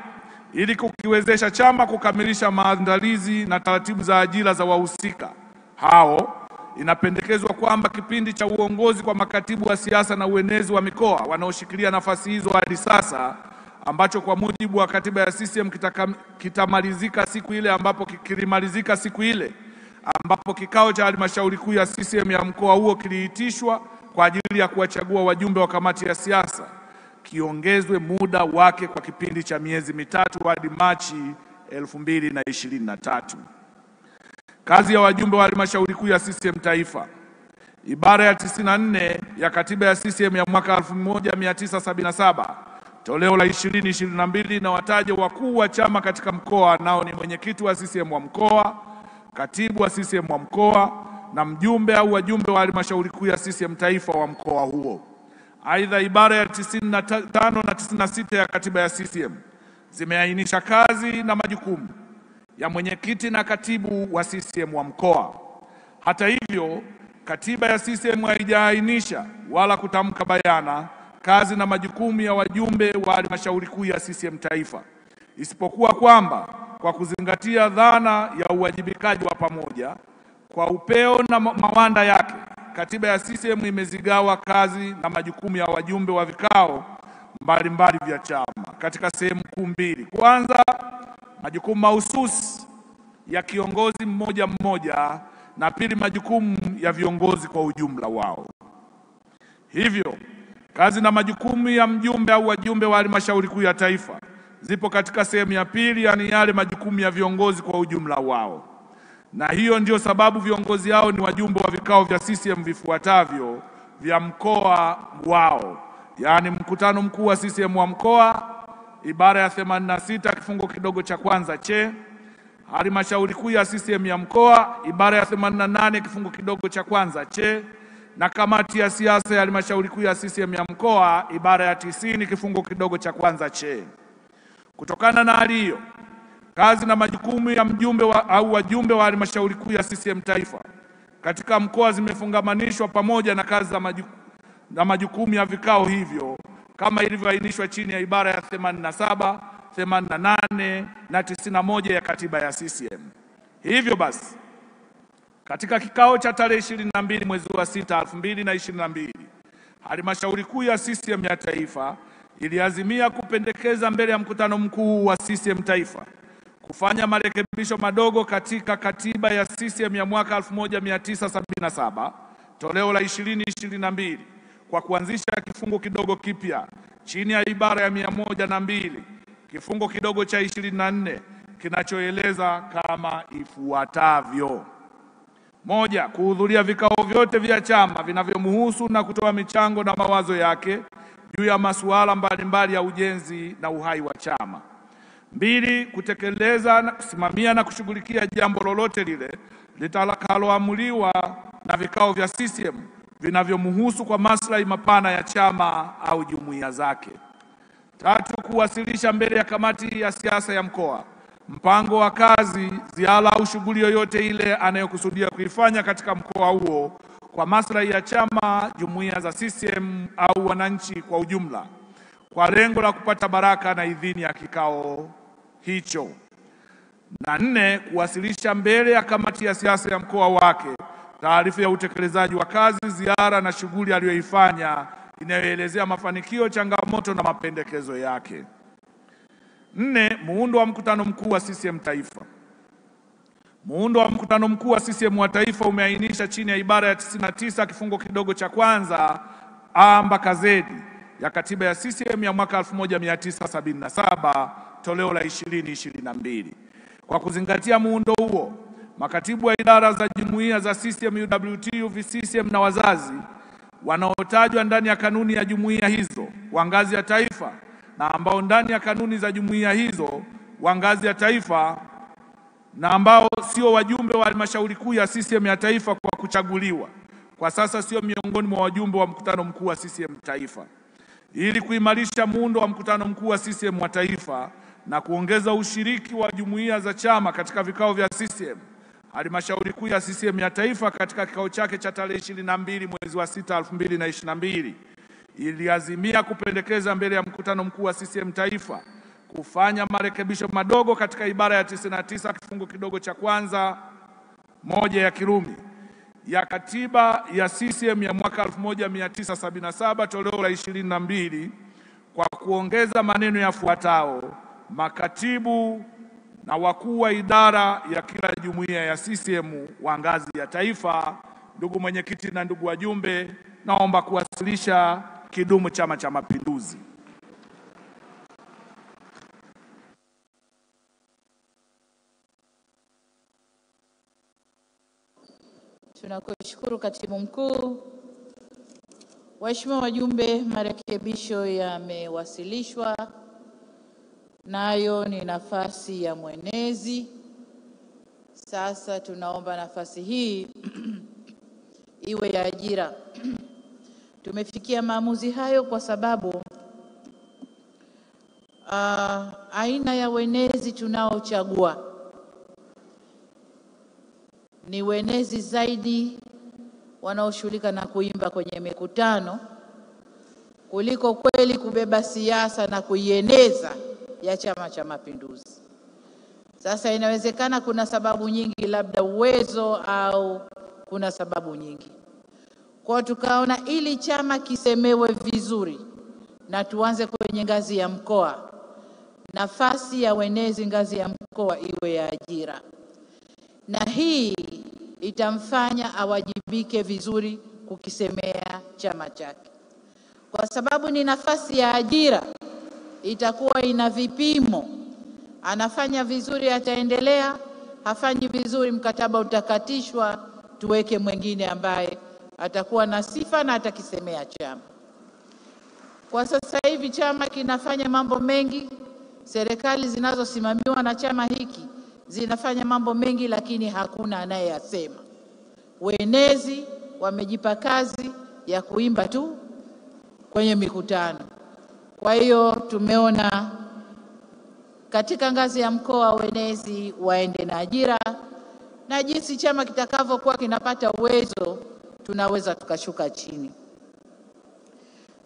ili kukiwezesha chama kukamilisha maandalizi na taratibu za ajira za wahusika hao, inapendekezwa kwamba kipindi cha uongozi kwa makatibu wa siasa na uenezi wa mikoa wanaoshikilia nafasi hizo hadi sasa, ambacho kwa mujibu wa katiba ya CCM kitamalizika siku ile ambapo kikao cha halmashauri kuu ya CCM ya mkoa huo kiliitishwa kwa ajili ya kuwachagua wajumbe wa kamati ya siasa, kiongezwe muda wake kwa kipindi cha miezi 3 hadi Machi 2023. Kazi ya wajumbe wa halmashauri kuu ya CCM taifa. Ibara ya 94 ya katiba ya CCM ya mwaka 1977 toleo la 2022 na wataje wakuu wa chama katika mkoa, nao ni mwenyekiti wa CCM wa mkoa, katibu wa CCM wa mkoa na mjumbe au wajumbe wa halmashauri kuu ya CCM taifa wa mkoa huo. Aidha, ibara ya 95 na 96 ya katiba ya CCM zimeainisha kazi na majukumu ya mwenyekiti na katibu wa CCM wa mkoa. Hata hivyo, katiba ya CCM haijaainisha wala kutamka bayana kazi na majukumu ya wajumbe wa halmashauri kuu ya CCM taifa, isipokuwa kwamba kwa kuzingatia dhana ya uwajibikaji wa pamoja kwa upeo na mawanda yake, katiba ya CCM imezigawa kazi na majukumu ya wajumbe wa vikao mbalimbali vya chama katika sehemu kuu mbili. Kwanza, majukumu mahususi ya kiongozi mmoja mmoja, na pili, majukumu ya viongozi kwa ujumla wao. Hivyo, kazi na majukumu ya mjumbe au wajumbe wa halmashauri kuu ya taifa zipo katika sehemu ya pili, yani yale majukumu ya viongozi kwa ujumla wao. Na hiyo ndio sababu viongozi hao ni wajumbe wa vikao vya CCM vifuatavyo vya mkoa wao, yani mkutano mkuu wa CCM wa mkoa, ibara ya 86 kifungo kidogo cha kwanza che, halmashauri kuu ya CCM ya mkoa, ibara ya 88 kifungo kidogo cha kwanza che, na kamati ya siasa ya halmashauri kuu ya CCM ya mkoa, ibara ya 90 kifungo kidogo cha kwanza che. Kutokana na hali hiyo, kazi na majukumu ya mjumbe au wajumbe wa halmashauri kuu ya CCM taifa katika mkoa zimefungamanishwa pamoja na kazi na majukumu ya vikao hivyo kama ilivyoainishwa chini ya ibara ya 87, 88 na 91 ya katiba ya CCM. Hivyo basi, katika kikao cha tarehe 22 mwezi wa 6 2022, halmashauri kuu ya CCM ya taifa iliazimia kupendekeza mbele ya mkutano mkuu wa CCM taifa kufanya marekebisho madogo katika katiba ya CCM ya mwaka 1977 toleo la 2022 kwa kuanzisha kifungu kidogo kipya chini ya ibara ya 102 kifungu kidogo cha 24 kinachoeleza kama ifuatavyo: 1. Kuhudhuria vikao vyote vya chama vinavyomhusu na kutoa michango na mawazo yake juu ya masuala mbalimbali ya ujenzi na uhai wa chama. 2. Kutekeleza na kusimamia na kushughulikia jambo lolote lile litakaloamuliwa na vikao vya CCM vinavyomhusu kwa maslahi mapana ya chama au jumuiya zake. 3. Kuwasilisha mbele ya kamati ya siasa ya mkoa mpango wa kazi, ziara au shughuli yoyote ile anayokusudia kuifanya katika mkoa huo kwa maslahi ya chama, jumuiya za CCM au wananchi kwa ujumla, kwa lengo la kupata baraka na idhini ya kikao hicho. Na 4. Kuwasilisha mbele ya kamati ya siasa ya mkoa wake taarifa ya utekelezaji wa kazi, ziara na shughuli aliyoifanya inayoelezea mafanikio, changamoto na mapendekezo yake. 4. Muundo wa mkutano mkuu wa CCM taifa. Muundo wa mkutano mkuu wa CCM wa taifa umeainisha chini ya ibara ya 99 kifungo kidogo cha kwanza A mpaka Z ya katiba ya CCM ya mwaka 1977 toleo la 2022. Kwa kuzingatia muundo huo, makatibu wa idara za jumuiya za CCM, UWT, UVCCM na wazazi wanaotajwa ndani ya kanuni ya jumuiya hizo wa ngazi ya taifa na ambao ndani ya kanuni za jumuiya hizo wa ngazi ya taifa na ambao sio wajumbe wa halmashauri kuu ya CCM ya taifa kwa kuchaguliwa, kwa sasa sio miongoni mwa wajumbe wa mkutano mkuu wa CCM taifa. Ili kuimarisha muundo wa mkutano mkuu wa CCM wa taifa na kuongeza ushiriki wa jumuiya za chama katika vikao vya CCM, halmashauri kuu ya CCM ya taifa katika kikao chake cha tarehe 22 mwezi wa 6 2022 iliazimia kupendekeza mbele ya mkutano mkuu wa CCM taifa kufanya marekebisho madogo katika ibara ya 99 kifungu kidogo cha kwanza 1 ya Kirumi ya katiba ya CCM ya mwaka 1977 toleo la 22 kwa kuongeza maneno yafuatayo: makatibu na wakuu wa idara ya kila jumuiya ya CCM wa ngazi ya taifa. Ndugu mwenyekiti na ndugu wajumbe, naomba kuwasilisha. Kidumu Chama cha Mapinduzi! Tunakushukuru Katibu Mkuu. Waheshimiwa wajumbe, marekebisho yamewasilishwa, nayo ni nafasi ya mwenezi. Sasa tunaomba nafasi hii iwe ya ajira. Tumefikia maamuzi hayo kwa sababu aina ya wenezi tunaochagua ni wenezi zaidi wanaoshughulika na kuimba kwenye mikutano kuliko kweli kubeba siasa na kuieneza ya Chama cha Mapinduzi. Sasa inawezekana kuna sababu nyingi, labda uwezo au kuna sababu nyingi. Kwa tukaona ili chama kisemewe vizuri na tuanze kwenye ngazi ya mkoa, nafasi ya wenezi ngazi ya mkoa iwe ya ajira. Na hii itamfanya awajibike vizuri kukisemea chama chake. Kwa sababu ni nafasi ya ajira, itakuwa ina vipimo. Anafanya vizuri ataendelea, hafanyi vizuri mkataba utakatishwa, tuweke mwingine ambaye atakuwa na sifa na atakisemea chama. Kwa sasa hivi chama kinafanya mambo mengi, serikali zinazosimamiwa na chama hiki zinafanya mambo mengi, lakini hakuna anayeyasema. Wenezi wamejipa kazi ya kuimba tu kwenye mikutano. Kwa hiyo tumeona katika ngazi ya mkoa wenezi waende na ajira, na jinsi chama kitakavyokuwa kinapata uwezo tunaweza tukashuka chini.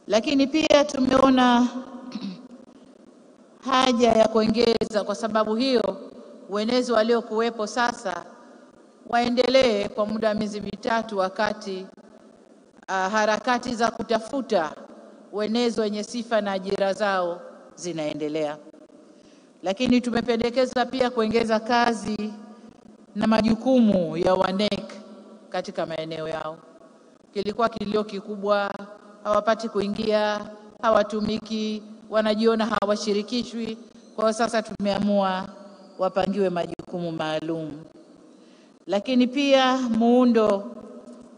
Lakini pia tumeona haja ya kuongeza, kwa sababu hiyo uenezi waliokuwepo sasa waendelee kwa muda wa miezi mitatu, wakati harakati za kutafuta uenezi wenye sifa na ajira zao zinaendelea. Lakini tumependekeza pia kuongeza kazi na majukumu ya WANEC katika maeneo yao. Kilikuwa kilio kikubwa, hawapati kuingia, hawatumiki, wanajiona hawashirikishwi. Kwa sasa tumeamua wapangiwe majukumu maalum. Lakini pia muundo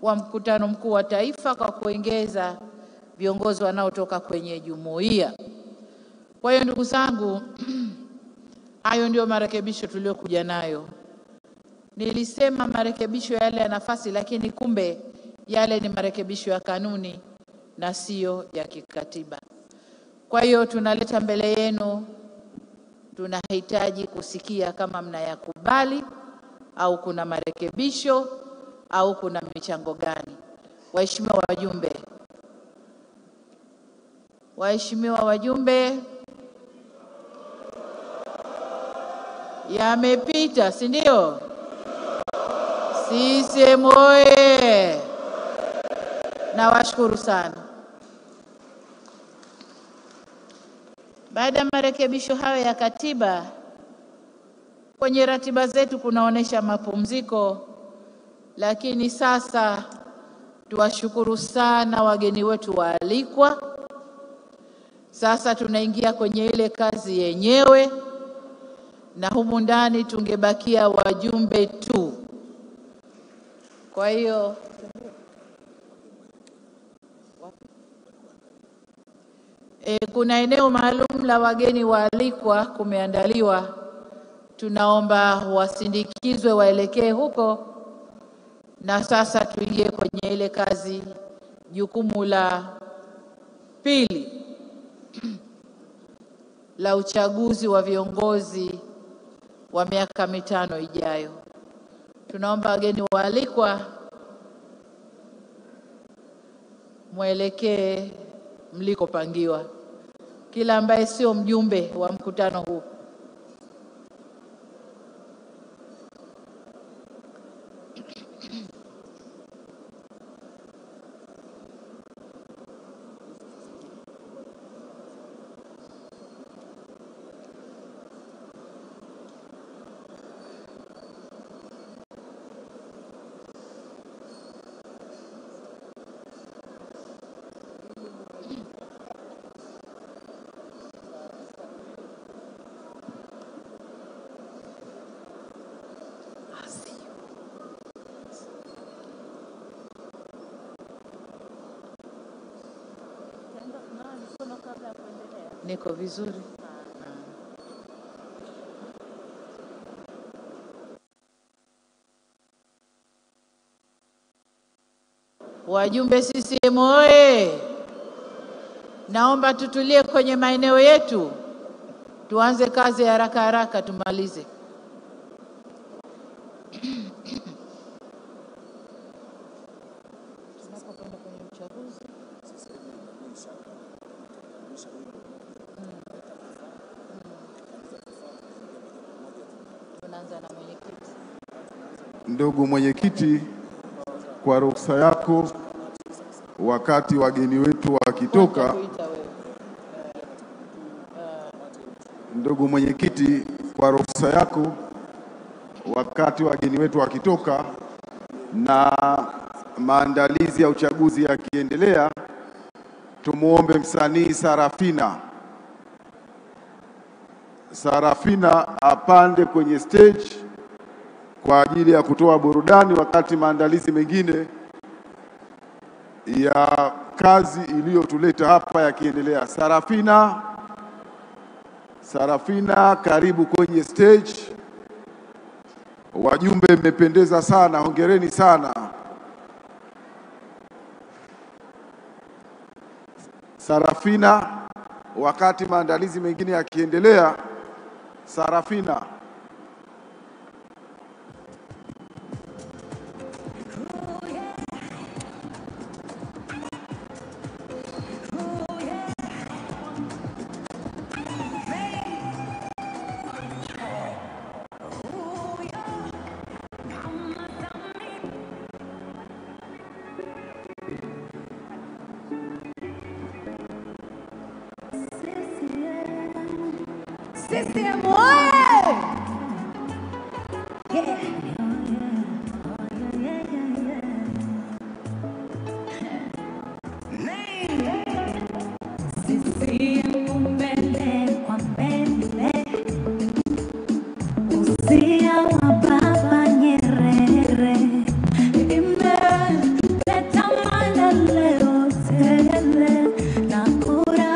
wa mkutano mkuu wa taifa kwa kuongeza viongozi wanaotoka kwenye jumuiya. Kwa hiyo ndugu zangu, hayo ndio marekebisho tuliokuja nayo. Nilisema marekebisho yale ya nafasi, lakini kumbe yale ni marekebisho ya kanuni na sio ya kikatiba. Kwa hiyo tunaleta mbele yenu, tunahitaji kusikia kama mnayakubali au kuna marekebisho au kuna michango gani. Waheshimiwa wajumbe, yamepita, si ndio? CCM oye! Nawashukuru sana. Baada ya marekebisho hayo ya katiba, kwenye ratiba zetu kunaonesha mapumziko, lakini sasa tuwashukuru sana wageni wetu waalikwa. Sasa tunaingia kwenye ile kazi yenyewe, na humu ndani tungebakia wajumbe tu. Kwa hiyo kuna eneo maalum la wageni waalikwa kumeandaliwa. Tunaomba wasindikizwe waelekee huko, na sasa tuingie kwenye ile kazi, jukumu la pili la uchaguzi wa viongozi wa miaka 5 ijayo. Tunaomba wageni waalikwa mwelekee mlikopangiwa. Kila ambaye sio mjumbe wa mkutano huu niko vizuri. Wajumbe CCM oye! Naomba tutulie kwenye maeneo yetu, tuanze kazi haraka haraka tumalize. Tunapokwenda kwenye uchaguzi tunaanza na mwenyekiti. Ndugu mwenyekiti, kwa ruhusa yako, wakati wageni wetu wakitoka, ndugu mwenyekiti, kwa ruhusa yako, wakati wageni wetu wakitoka na maandalizi ya uchaguzi yakiendelea, tumuombe msanii Sarafina apande kwenye stage kwa ajili ya kutoa burudani wakati maandalizi mengine ya kazi iliyotuleta hapa yakiendelea. Sarafina, karibu kwenye stage. Wajumbe mmependeza sana, hongereni sana. Sarafina, wakati maandalizi mengine yakiendelea, Sarafina. CCM oye! Yeah. CCM mbele kwa mbele, usia wa Baba Nyerere imeleta maendeleo tele, na kura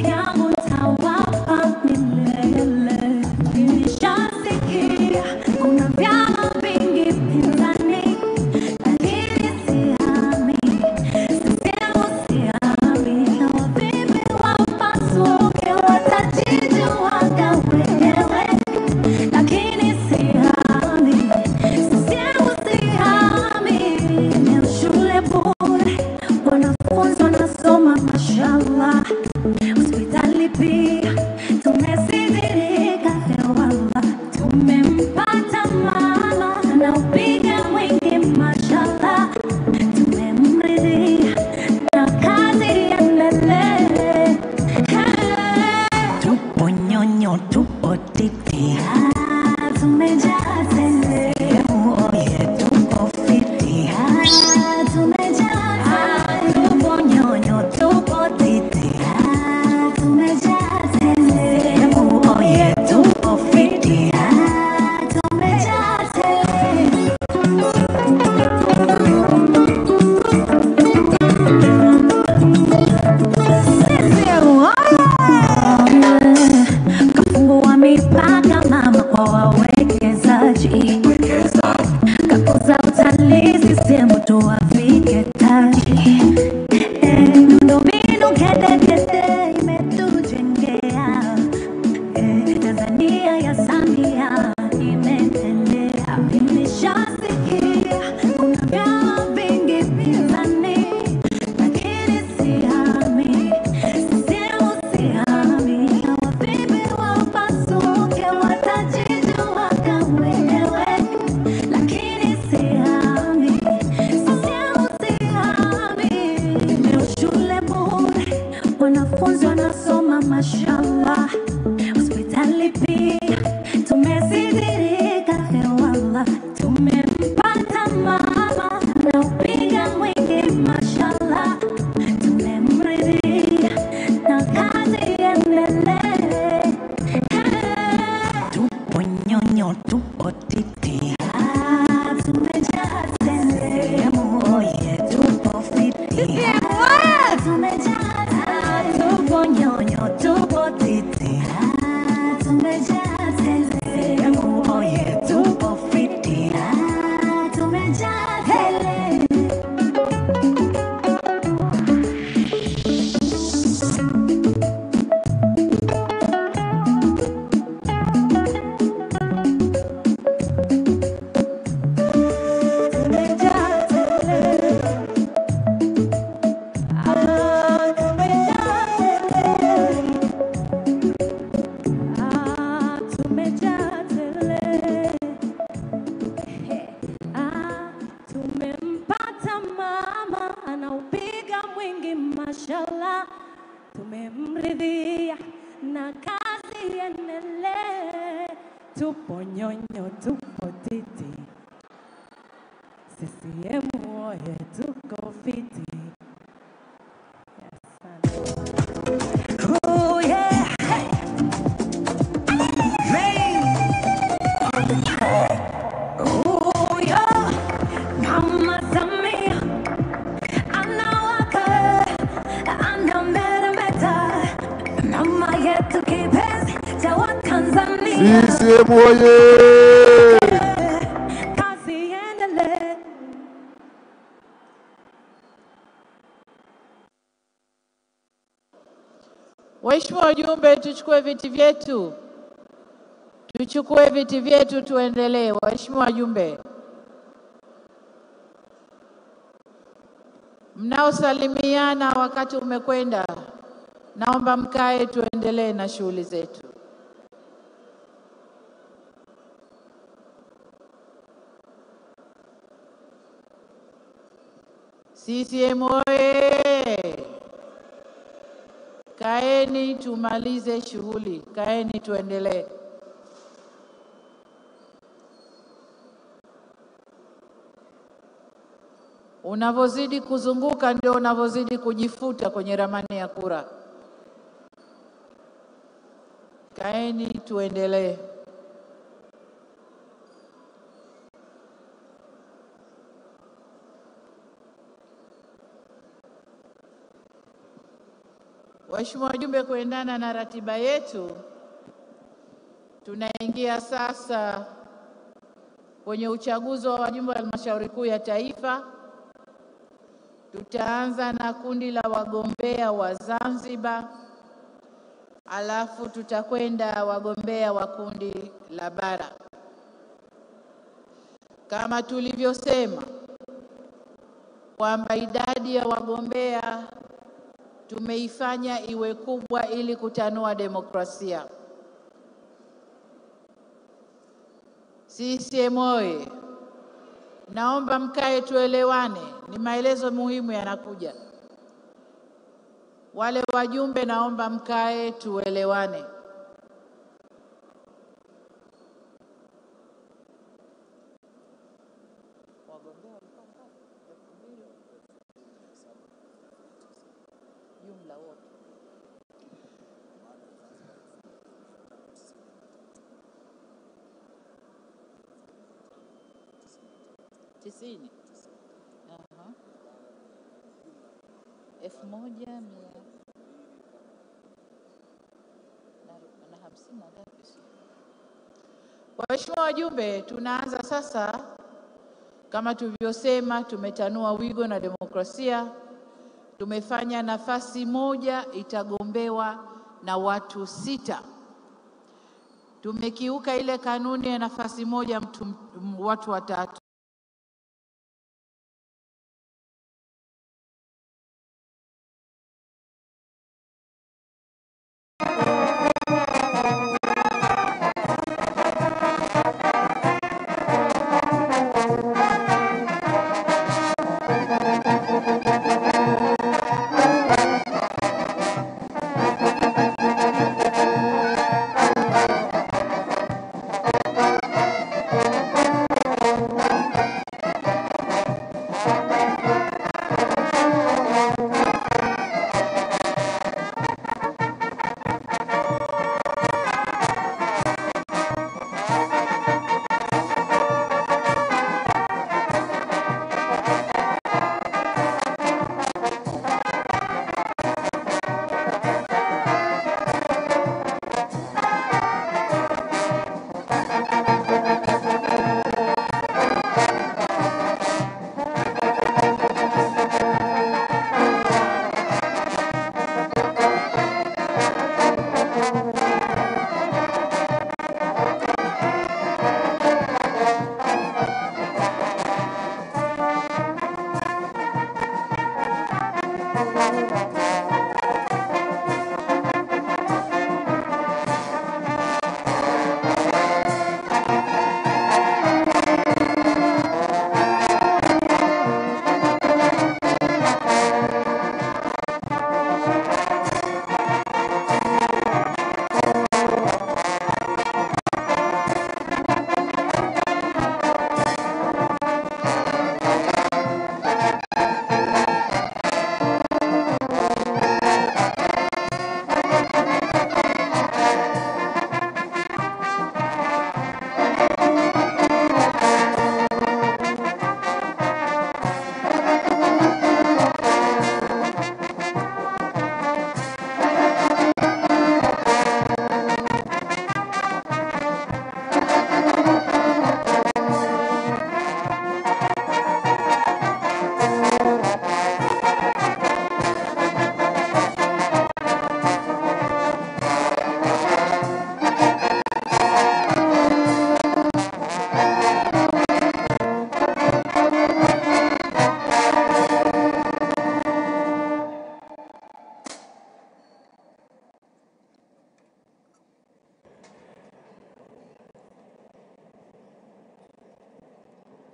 yangu nitawapa milele. Nilishasikia kuna vyama vingi pinzani, lakini siami, CCM siami. Na wavipi wapasuke watajijuaga wenyewe, lakini siami, CCM siami. Leo shule bure, wanafunzi wanasoma mashallah, hospitali pia tumesidhirika hewala, tumempata mama anaupiga mwingi mashallah, tumemridhia na kazi iendelee. Tupo nyonyo, tupo titi, tumejaa tele, oye tupo fiti, tumejaa tele. Tupo nyonyo, tupo titi, tumejaa tele, oye tupo fiti, tumejaa tele. Kafungua mipaka mama kwa wawekezaji, kakuza utalii sisemu tuwafike taji. Miundombinu gedegede imetujengea, Tanzania ya Samia imeendelea. Nilishasikia kuna vyama vingi pinzani, lakini siami, CCM siami. Na wavipi wapasuke watajijuaga wenyewe, lakini siami, CCM siami. Leo shule bure, wanafunzi wanasoma mashallah, hospitali pia tumesidhirika hewala, tumempata mama anaupiga mwingi mashallah, tumemridhia na kazi iendelee. Tupo nyonyo, tupo titi, tumejaa tele, oye tupo fiti, tumejaa tele. Tupo nyonyo, tupo titi, tumejaa tele, oye tupo fiti, tumejaa tele. Tumejaa tele, tumejaa tele, tumejaa tele. Tumempata mama anaupiga mwingi mashallah, tumemridhia na kazi iendelee. Tupo nyonyo, tupo titi, CCM oye tuko fiti. Oh yeah, rain on the track. Oh yeah, Mama Samia anawaka, anameremeta, mama yetu kipenzi cha Watanzania. CCM oye! Kazi iendelee. Waheshimiwa wajumbe, tuchukue viti vyetu. Tuchukue viti vyetu tuendelee. Waheshimiwa wajumbe, mnaosalimiana wakati umekwenda, naomba mkae tuendelee na shughuli zetu. CCM oye! Kaeni. kaeni tumalize shughuli, kaeni tuendelee. Unavozidi kuzunguka ndio unavozidi kujifuta kwenye ramani ya kura. Kaeni tuendelee. Waheshimiwa wajumbe, kuendana na ratiba yetu, tunaingia sasa kwenye uchaguzi wa wajumbe wa halmashauri kuu ya taifa. Tutaanza na kundi la wagombea wa Zanzibar, alafu tutakwenda wagombea wa kundi la bara. Kama tulivyosema kwamba idadi ya wagombea tumeifanya iwe kubwa ili kutanua demokrasia. CCM oye! Naomba mkae tuelewane, ni maelezo muhimu yanakuja. Wale wajumbe naomba mkae tuelewane. Jumla wote. Tisini. Aha. 1150 na ngapi? Waheshimiwa wajumbe, tunaanza sasa. Kama tulivyosema, tumetanua wigo na demokrasia. Tumefanya nafasi moja itagombewa na watu 6. Tumekiuka ile kanuni ya nafasi moja watu 3.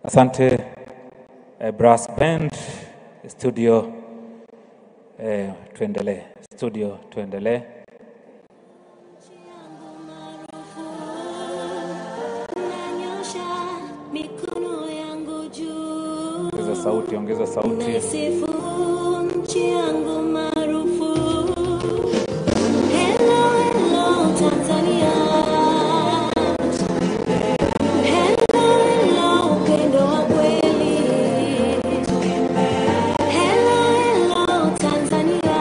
Asante brass band studio, tuendelee studio, tuendelee. sauti, ongeza sauti. Naisifu nchi yangu maarufu. Hello, hello Tanzania. Hello, hello upendo wa kweli. Hello, hello Tanzania.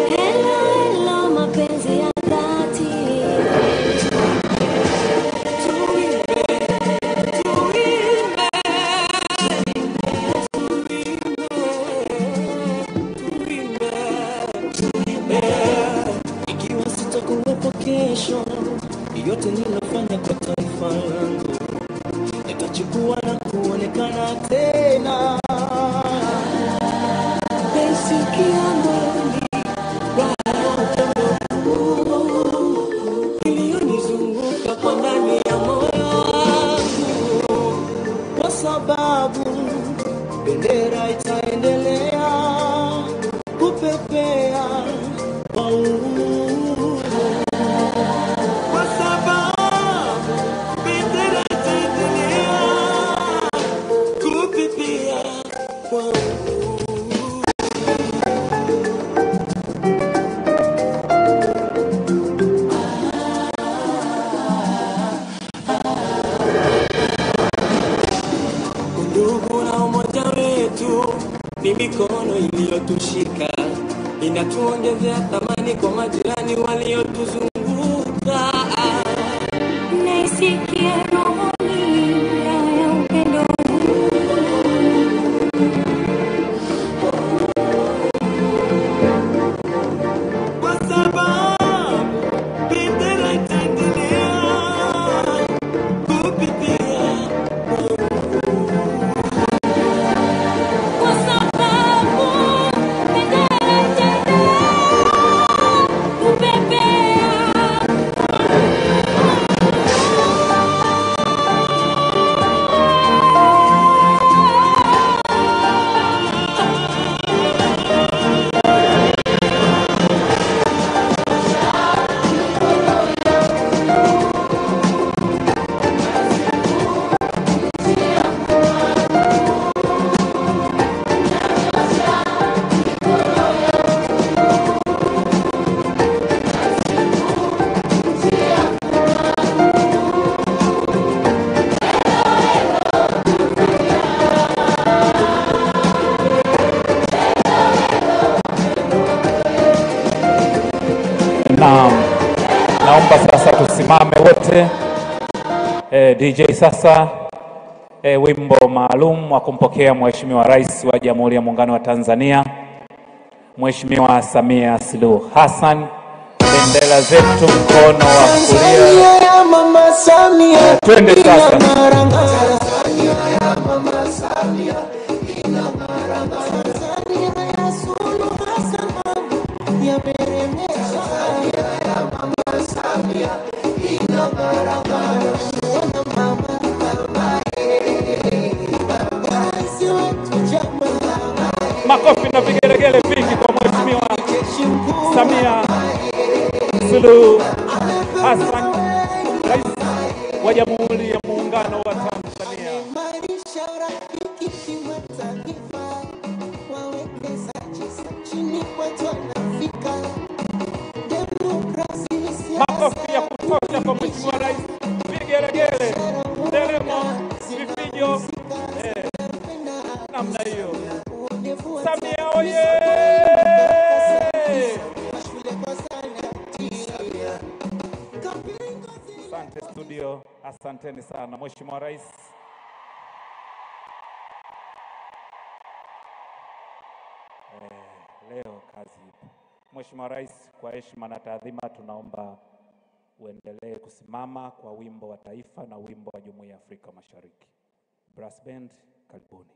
Hello, hello mapenzi ya dhati. Ikiwa sitakuwepo kesho, yote nilofanya kwa taifa langu nitachukua na kuonekana tena. Nisikia mwili iliyonizunguka kwa ndani ya moyo wangu, kwa sababu bendera itaendelea kupepea kwa uhuru. Kwa sababu bendera itaendelea kupepea kwa uhuru. Undugu na umoja wetu ni mikono iliyotushika, inatuongezea thamani kwa majirani waliotuzunguka. Naisikia rohoni raha ya upendo huu. Kwa sababu bendera itaendelea kupepea kwa uhuru. Kwa sababu bendera itaendelea kupepea. Naomba sasa tusimame wote. DJ sasa wimbo maalum wa kumpokea Mheshimiwa Rais wa Jamhuri ya Muungano wa Tanzania, Mheshimiwa Samia Suluhu Hassan. Bendera zetu mkono wa kulia. Twende sasa. Makofi na vigelegele vingi kwa Mheshimiwa Samia Suluhu Hassan, Rais wa Jamhuri ya Muungano wa Tanzania. Makofi ya kutosha kwa Mheshimiwa Rais, vigelegele, nderemo, vifijo, namna hiyo. Samia oye! Asante studio, asanteni sana Mheshimiwa Rais. Leo kazi ipo. Mheshimiwa Rais, kwa heshima na taadhima tunaomba uendelee kusimama kwa wimbo wa taifa na wimbo wa Jumuiya ya Afrika Mashariki. Brass Band, karibuni.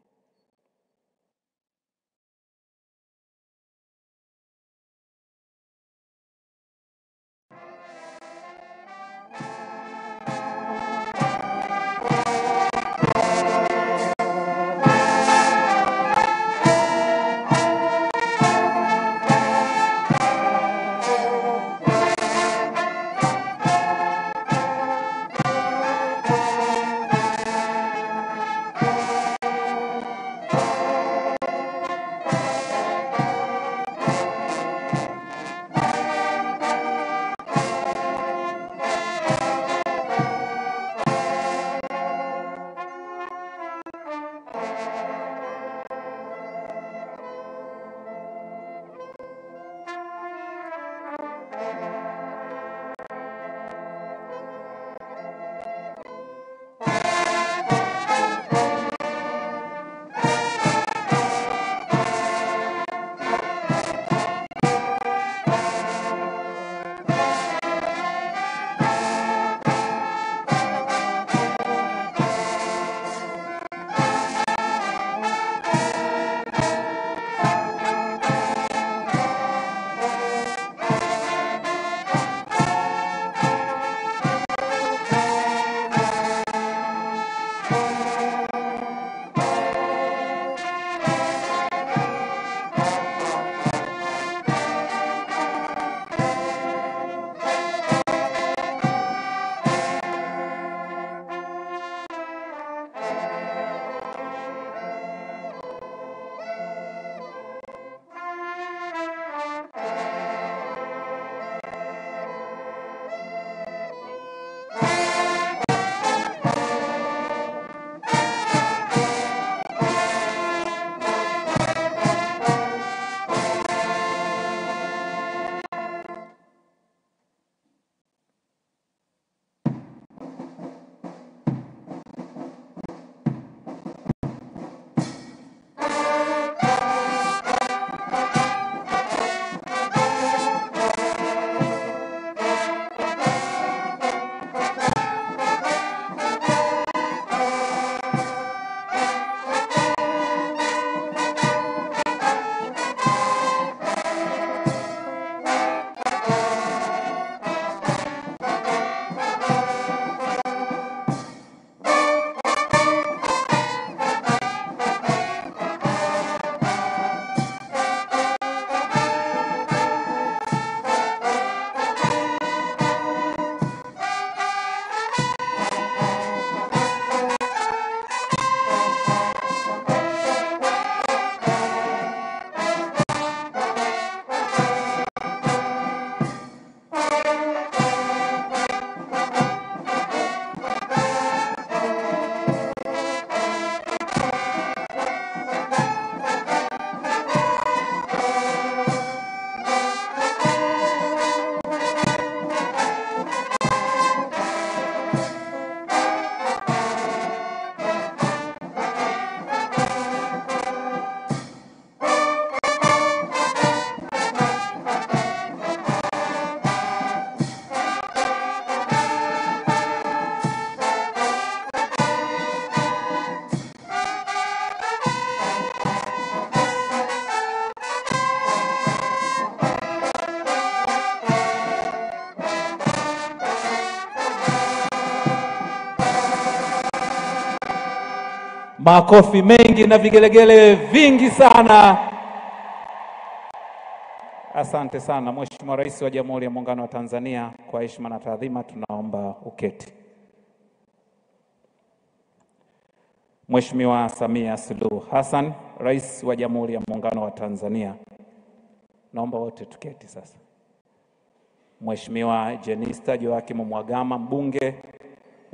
Makofi mengi na vigelegele vingi sana. Asante sana Mheshimiwa Rais wa Jamhuri ya Muungano wa Tanzania, kwa heshima na taadhima tunaomba uketi. Mheshimiwa Samia Suluhu Hassan, Rais wa Jamhuri ya Muungano wa Tanzania. Naomba wote tuketi sasa. Mheshimiwa Jenista Joakim Mhagama, Mbunge,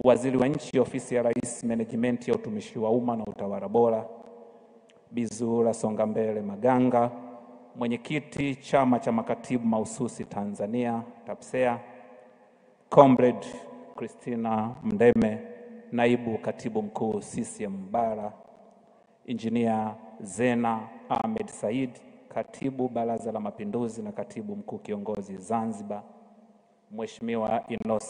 Waziri wa Nchi, Ofisi ya Rais, Management ya Utumishi wa Umma na Utawala Bora. Bizura Songambele Maganga, Mwenyekiti Chama cha Makatibu Mahususi Tanzania, TAPSEA. Comrade Christina Mdeme, Naibu Katibu Mkuu CCM Bara. Engineer Zena Ahmed Said, Katibu Baraza la Mapinduzi na Katibu Mkuu Kiongozi Zanzibar. Mheshimiwa Innocent